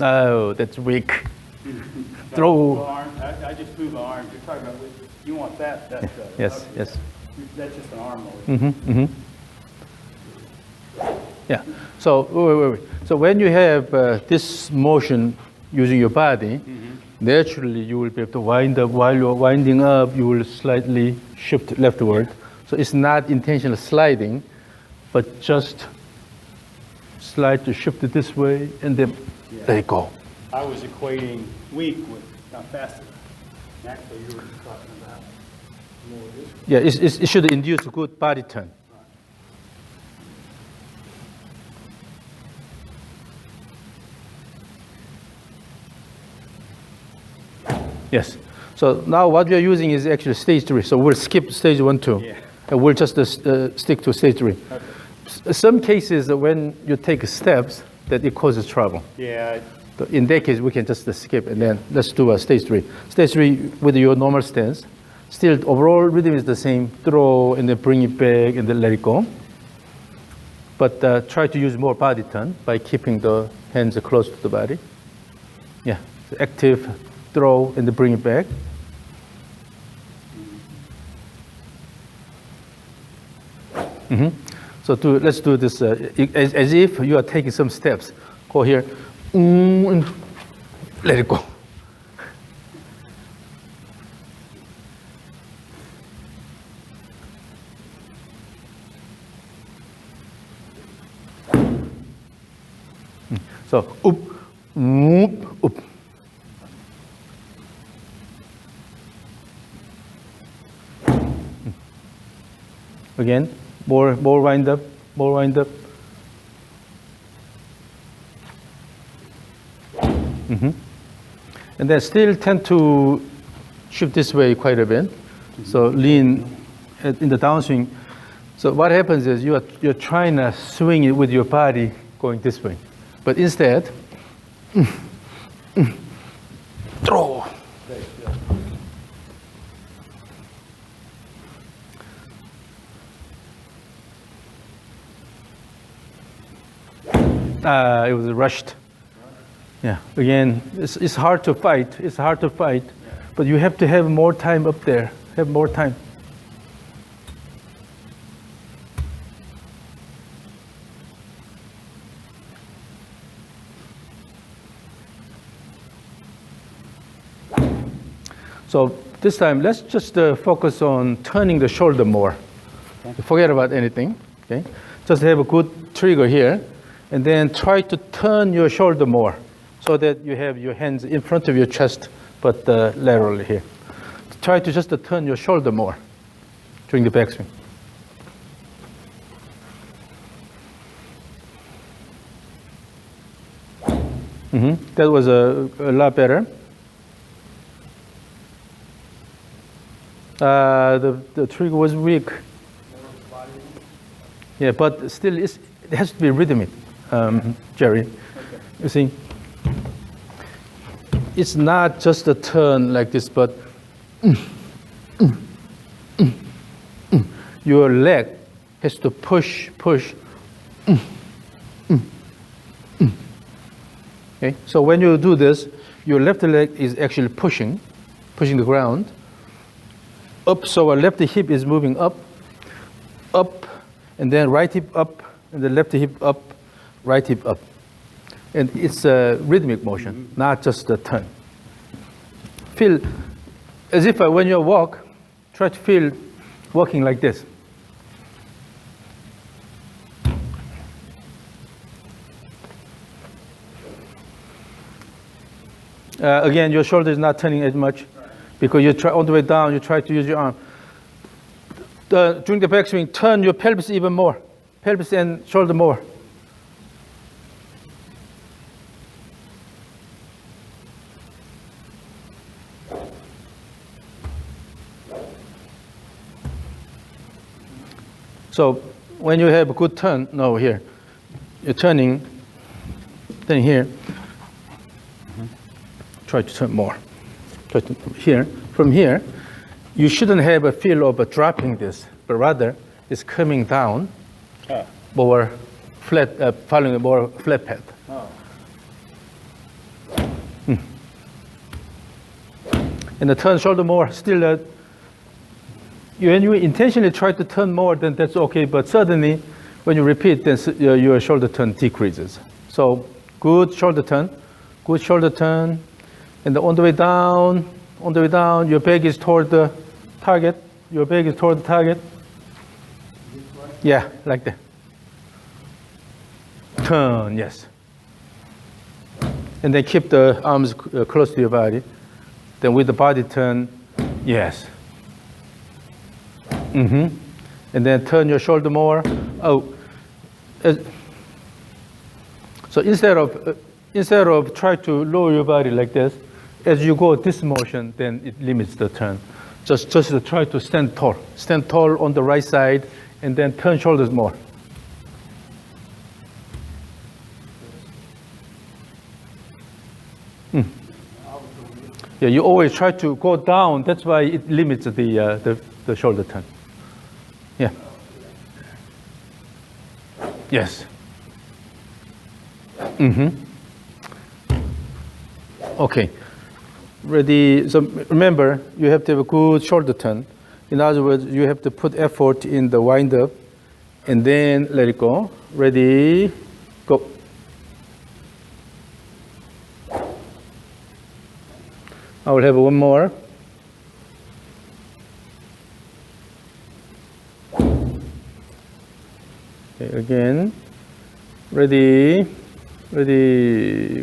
Oh, that's weak. Throw. I I just move my arms. You're talking about, you want that, that's better. Yes, Okay. yes. That's just an arm motion. Yeah. So wait. So when you have this motion using your body, naturally you will be able to wind up. While you're winding up, you will slightly shift leftward. So it's not intentional sliding, but just slide to shift it this way and then let it go. I was equating weak with not fast enough. Actually, you were just talking about more this way. Yeah, it should induce a good body turn. Yes. So now what we are using is actually stage 3. So we'll skip stage 1, 2. Yeah. And we'll just stick to stage 3. Okay. Some cases when you take steps, that it causes trouble. Yeah, So in that case, we can just skip and then let's do a stage 3. Stage 3 with your normal stance. Still, overall rhythm is the same. Throw and then bring it back and then let it go. But try to use more body turn by keeping the hands close to the body. Yeah, so active, throw and then bring it back. So let's do this as if you are taking some steps. Go here, and let it go. So up, whoop, up. Again, more wind up, more wind up. And then still tend to shift this way quite a bit. So lean in the downswing. So what happens is you're trying to swing it with your body going this way. But instead, throw. It was rushed. Yeah, again, it's hard to fight. It's hard to fight, but you have to have more time up there. Have more time. So this time, let's just focus on turning the shoulder more. Okay. Forget about anything. Okay, just have a good trigger here, and then try to turn your shoulder more, so that you have your hands in front of your chest, but laterally here. Try to just turn your shoulder more during the backswing. That was a lot better. The trigger was weak. Yeah, but still, it has to be rhythmic, Jerry. Okay. You see, it's not just a turn like this, but your leg has to push. Okay, so when you do this, your left leg is actually pushing the ground up. So our left hip is moving up, and then right hip up, and the left hip up, right hip up. And it's a rhythmic motion, not just a turn. Feel as if when you walk, try to feel walking like this. Again, your shoulder is not turning as much because you try on the way down, you try to use your arm. During the backswing, turn your pelvis even more, pelvis and shoulder more. So when you have a good turn, no, here, you're turning, then here, try to turn more. Try to, here, from here, you shouldn't have a feel of dropping this, but rather it's coming down more flat, following a more flat path. And the turn shoulder more, still when you intentionally try to turn more, then that's okay, but suddenly when you repeat, then your shoulder turn decreases. So good shoulder turn, and on the way down, your back is toward the target. Your back is toward the target. Yeah, like that. Turn, yes. And then keep the arms close to your body. Then with the body turn, yes. And then turn your shoulder more. So instead of try to lower your body like this, as you go this motion, then it limits the turn. Just to try to stand tall. Stand tall on the right side, and then turn shoulders more. Yeah, you always try to go down. That's why it limits the shoulder turn. Yeah. Yes. Okay. Ready? So remember, you have to have a good shoulder turn. In other words, you have to put effort in the wind up, and then let it go. Ready? Go. I will have one more. Okay, again. Ready,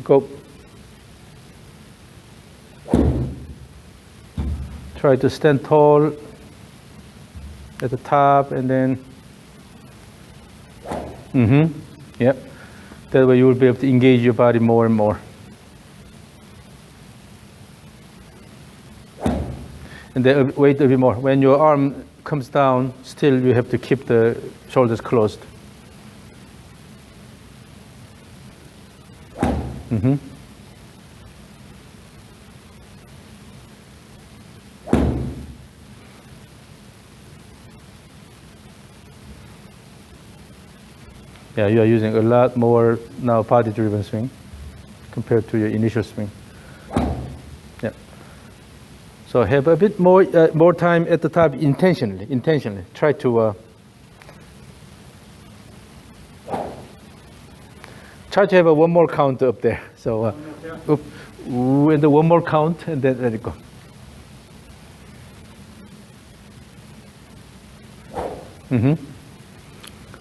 go. Try to stand tall at the top, and then, yep. That way you will be able to engage your body more and more. And then wait a bit more. When your arm comes down, still you have to keep the shoulders closed. Yeah, you are using a lot more now body-driven swing compared to your initial swing. Yeah. So have a bit more time at the top intentionally. Try to have a one more count up there. So and the one more count, and then let it go.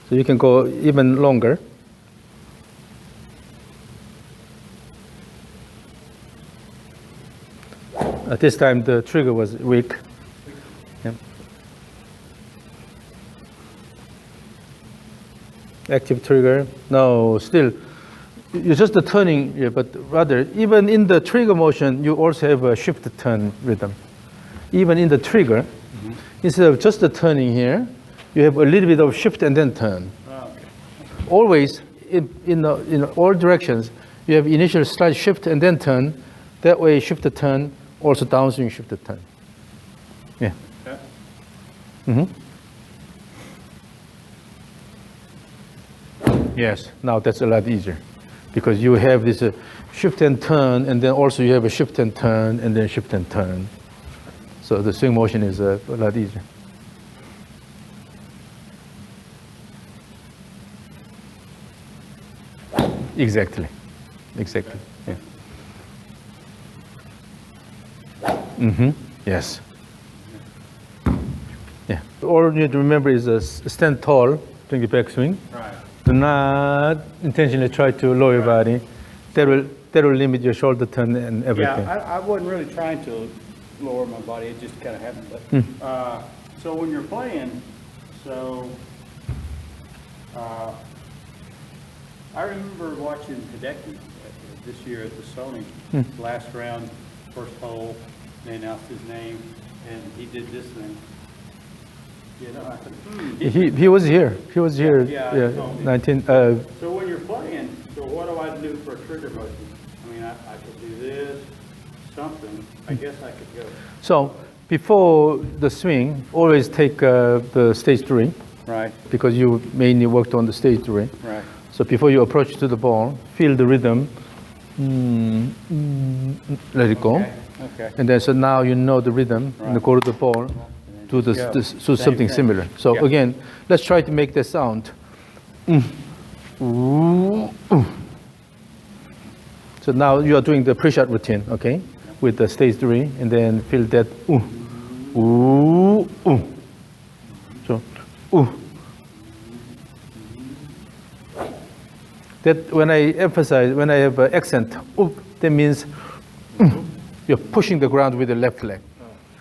So you can go even longer. At this time, the trigger was weak. Yeah. Active trigger. No, still, it's just the turning, yeah, but rather, even in the trigger motion, you also have a shift turn rhythm. Even in the trigger, instead of just the turning here, you have a little bit of shift and then turn. Oh, okay. Always, in all directions, you have initial slight shift and then turn. That way, shift the turn, also downswing shift the turn. Yeah. Yes, now that's a lot easier. Because you have this shift and turn, and then also you have a shift and turn, and then shift and turn. So the swing motion is a lot easier. Exactly. Yeah. Yes. Yeah. All you need to remember is stand tall during the backswing. Right. Do not intentionally try to lower your body. That will limit your shoulder turn and everything. Yeah, I wasn't really trying to lower my body. It just kind of happened. But so when you're playing, I remember watching Hideki this year at the Sony last round, first hole. They announced his name, and he did this thing. You know, I said, he was here. He was here. Yeah. 19. So when you're playing, so what do I do for a trigger motion? I mean, I could do this, something. I guess I could go. So before the swing, always take the stage 3. Right. Because you mainly worked on the stage 3. Right. So before you approach to the ball, feel the rhythm. Let it go. Okay. Okay. And then so now you know the rhythm, and then go to the ball, do go. do something thing. similar. So Yeah. again, let's try to make that sound. Ooh, ooh. So now you are doing the pre-shot routine, okay, with the stage 3, and then feel that ooh, ooh, ooh. So ooh. That when I emphasize, when I have an accent, ooh, that means you're pushing the ground with the left leg.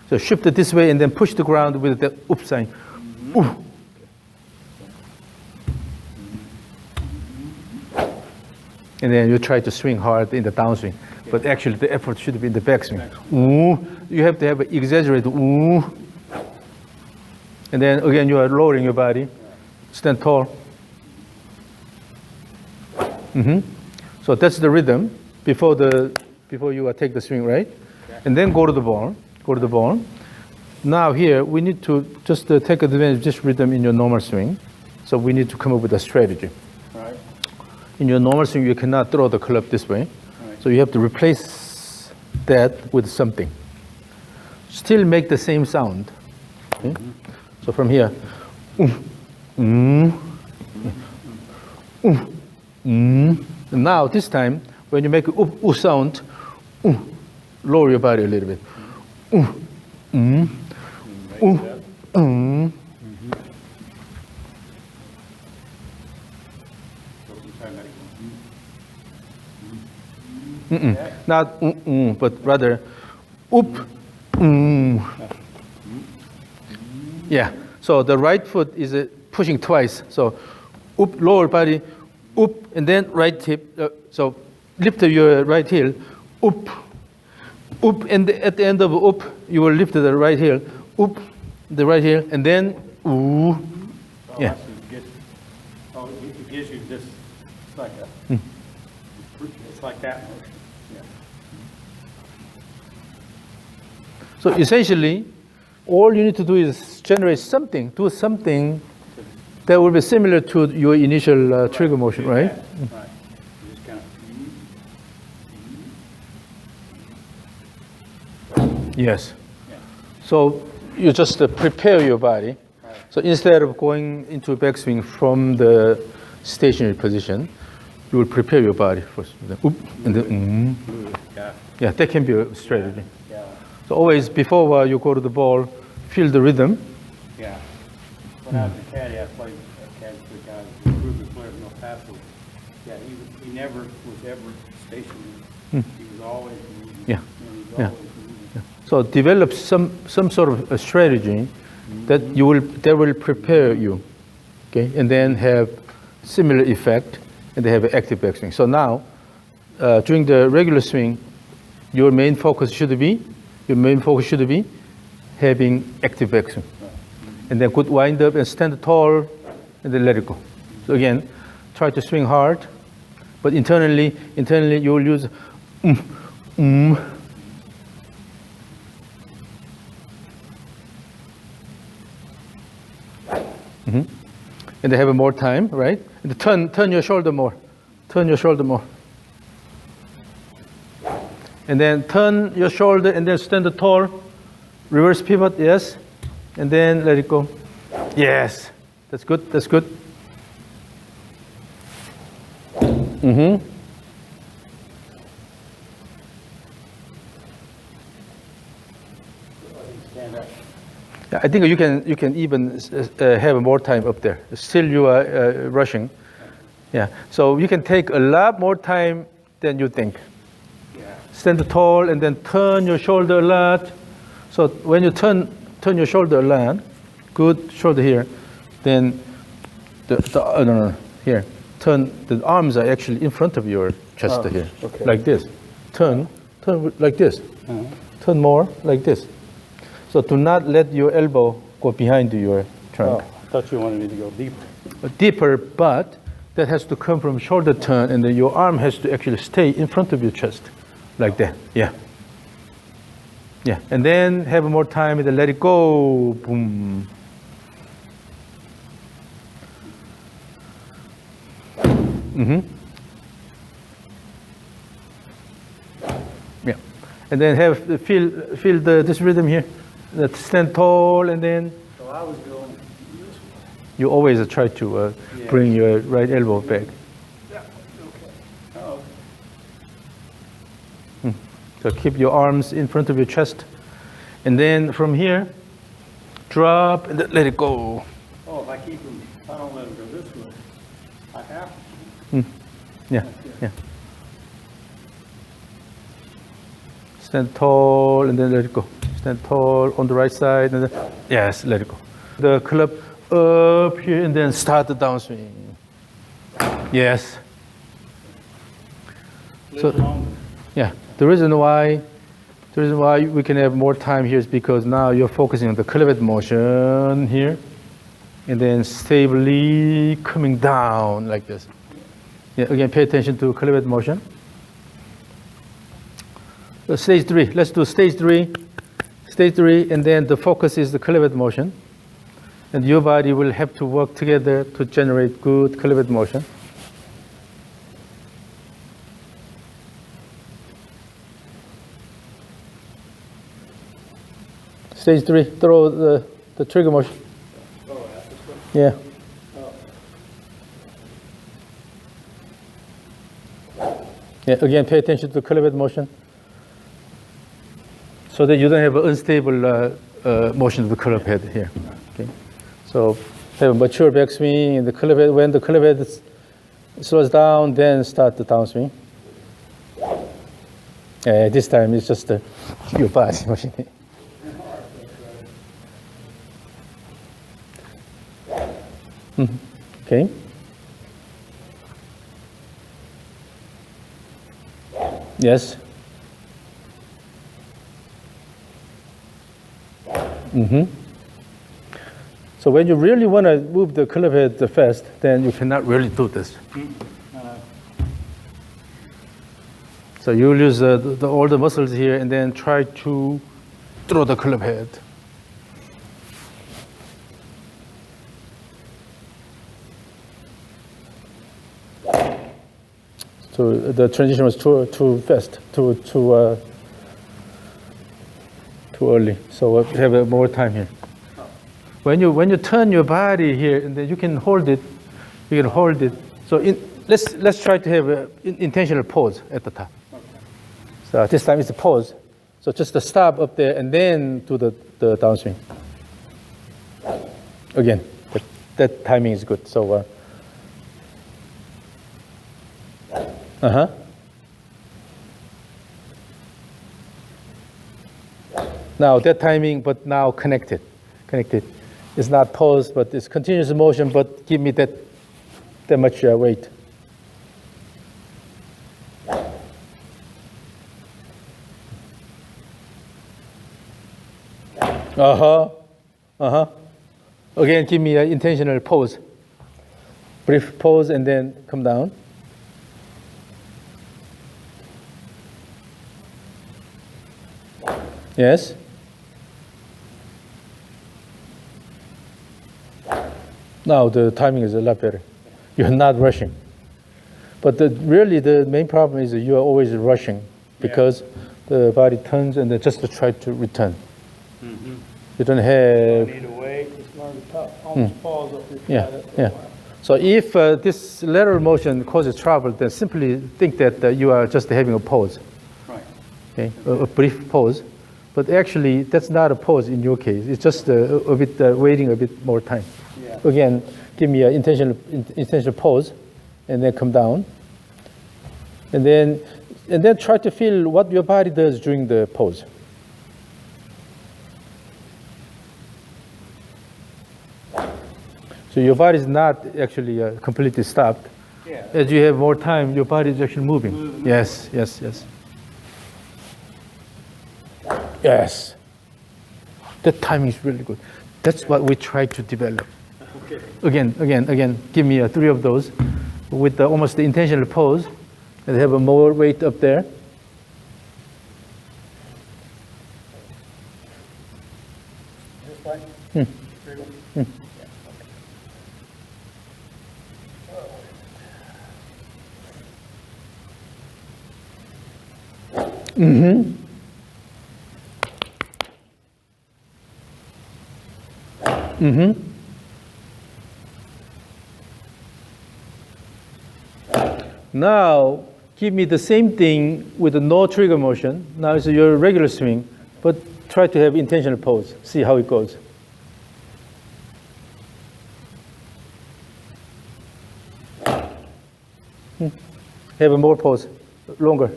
So shift it this way and then push the ground with the oop sign. Ooh. And then you try to swing hard in the downswing. But actually the effort should be in the backswing. Ooh. You have to have an exaggerated ooh. And then again you are lowering your body. Stand tall. So that's the rhythm before you take the swing, right? And then go to the ball. Go to the ball. Now here we need to just take advantage of this rhythm in your normal swing. So we need to come up with a strategy. Right. In your normal swing, you cannot throw the club this way. Right. So you have to replace that with something. Still make the same sound. Okay? So from here, And now this time, when you make a sound, lower your body a little bit. Not but rather oop. Yeah. So the right foot is pushing twice. So oop, lower body, oop, and then right hip. So lift your right heel, oop, oop, and at the end of oop, you will lift the right heel, oop, the right heel, and then ooh. Yeah. It gives you this. It's like it's like that motion. Yeah. So essentially, all you need to do is generate something, do something that will be similar to your initial trigger motion, right? Right. You just kind of. Yes. Yeah. So you just prepare your body. Right. So instead of going into a backswing from the stationary position, you will prepare your body first. Oop, and then Yeah. Yeah, that can be a strategy. Yeah. So always before you go to the ball, feel the rhythm. Yeah. When I was a caddy, I played caddy for a guy who was a proven player in El Paso. Yeah, he never was ever stationary. He was always moving. Yeah. He was Yeah. always moving. So develop some sort of a strategy that will prepare you, okay, and then have similar effect, and they have an active backswing. So now, during the regular swing, your main focus should be having active backswing, and then good wind up and stand tall, and then let it go. So again, try to swing hard, but internally you will use And they have more time, right? And turn your shoulder more. Turn your shoulder more. And then turn your shoulder and then stand tall. Reverse pivot, yes. And then let it go. Yes. That's good. That's good. Stand up. Yeah, I think you can even have more time up there. Still you are rushing. Yeah. So you can take a lot more time than you think. Yeah. Stand tall and then turn your shoulder a lot. So when you turn your shoulder a lot, good shoulder here, then here. Turn, the arms are actually in front of your chest here. okay. Like this. Turn like this. Turn more like this. So do not let your elbow go behind your trunk. Oh, I thought you wanted me to go deeper. Deeper, but that has to come from shoulder turn, and then your arm has to actually stay in front of your chest, like that. Yeah. Yeah, and then have more time and then let it go. Boom. Yeah. And then feel this rhythm here. Stand tall, and then So I was going this way. you always try to bring your right elbow back. Yeah, okay. Oh, So keep your arms in front of your chest. And then from here, drop and then let it go. oh, if I keep them, if I don't let them go this way, I have to. Yeah, yeah. Stand tall and then let it go. Stand tall on the right side and then, yes, let it go. The club up here and then start the downswing. Yes. So, yeah, the reason why we can have more time here is because now you're focusing on the cleavage motion here and then stably coming down like this. Yeah, again, pay attention to cleavage motion. Stage 3, let's do stage 3. Stage 3, and then the focus is the cleavage motion. And your body will have to work together to generate good cleavage motion. Stage 3, throw the trigger motion. Oh, that's this one? Yeah. Oh. Yeah, again, pay attention to the cleavage motion so that you don't have an unstable motion of the club head here. Okay? So have a mature backswing, and the club head, when the club head slows down, then start the downswing. This time it's just your body motion. Okay. Yes. So when you really want to move the club head fast, then you cannot really do this. So you use all the muscles here and then try to throw the club head. So the transition was too fast, too early. So we have more time here. When you turn your body here, and then you can hold it, you can hold it. So let's try to have an intentional pause at the top. Okay. So this time it's a pause. So just a stop up there, and then do the downswing. Again, that timing is good. So. Now that timing, but now connected. It's not pause, but it's continuous motion, but give me that much weight. Again, give me an intentional pause. Brief pause and then come down. Yes. Now the timing is a lot better. You're not rushing. But really the main problem is that you are always rushing because the body turns and then just to try to return. You don't have. I need to wait. Just learn to almost pause up here. Yeah. So if this lateral motion causes trouble, then simply think that you are just having a pause. Right. Okay, a brief pause. But actually, that's not a pause in your case. It's just a bit waiting a bit more time. Yeah. Again, give me an intentional pause, and then come down, and then try to feel what your body does during the pause. So your body is not actually completely stopped. Yeah. As you have more time, your body is actually moving. Yes. Yes. That timing is really good. That's what we try to develop. Okay. Again. Give me 3 of those with almost the intentional pose. And have a more weight up there. This way? Now, give me the same thing with no trigger motion. Now it's your regular swing, but try to have intentional pose. See how it goes. Have a more pose, longer.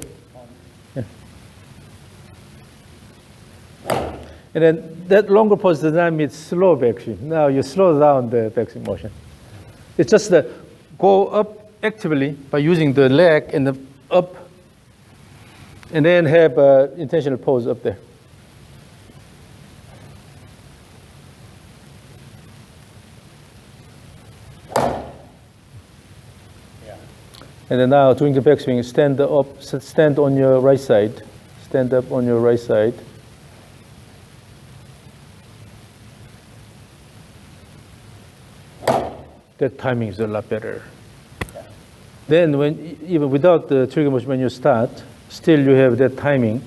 Yeah. And then that longer pose does not mean slow backswing. Now you slow down the backswing motion. It's just the go up actively by using the leg and the up, and then have an intentional pose up there. And then now doing the backswing, stand up, stand on your right side, stand up on your right side. That timing is a lot better. Then when, even without the trigger motion, when you start, still you have that timing.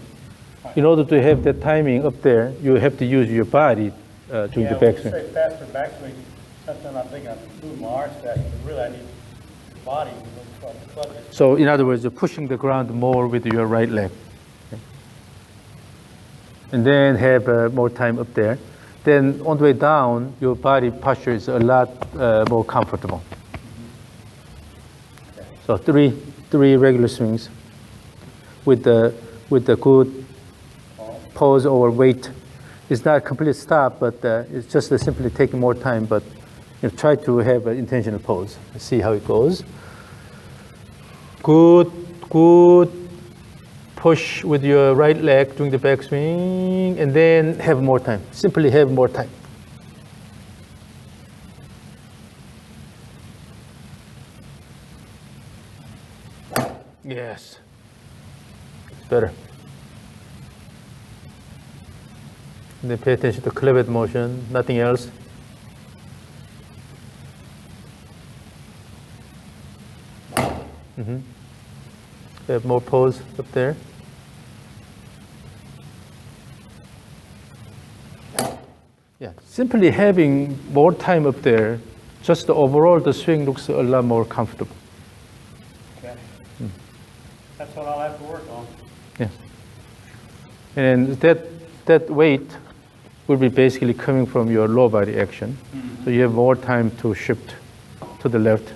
In order to have that timing up there, you have to use your body doing the backswing. Say faster backswing, sometimes I'm thinking I'm moving my arms faster, but really I need the body to move the club. So in other words, you're pushing the ground more with your right leg. Okay. And then have more time up there. Then on the way down, your body posture is a lot more comfortable. So three regular swings with the good pose or weight. It's not a complete stop, but it's just simply taking more time. But try to have an intentional pose. See how it goes. Good push with your right leg doing the backswing, and then have more time. Simply have more time. Yes. It's better. And then pay attention to cleavage motion, nothing else. Have more pose up there. Yeah, simply having more time up there, just the overall the swing looks a lot more comfortable. Okay. That's what I'll have to work on. Yeah. And that weight will be basically coming from your lower body action. So you have more time to shift to the left.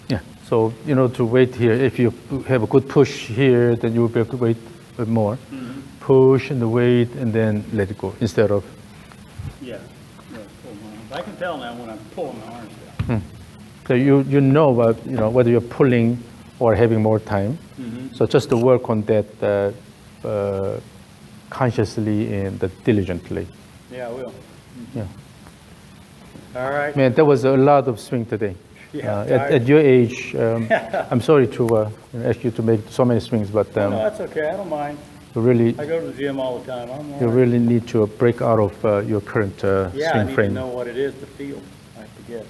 Yeah. So to wait here, if you have a good push here, then you will be able to wait a bit more. Push and the wait, and then let it go instead of. Yeah. Pull my arms. I can tell now when I'm pulling my arms down. So you know whether you're pulling or having more time. So just to work on that consciously and diligently. Yeah, I will. Yeah. All right. Man, there was a lot of swing today. Yeah. At your age, I'm sorry to ask you to make so many swings, but No, that's okay. I don't mind. you really I go to the gym all the time. I'm all you right. really need to break out of your current Yeah, I swing need frame. to know what it is to feel. I forget.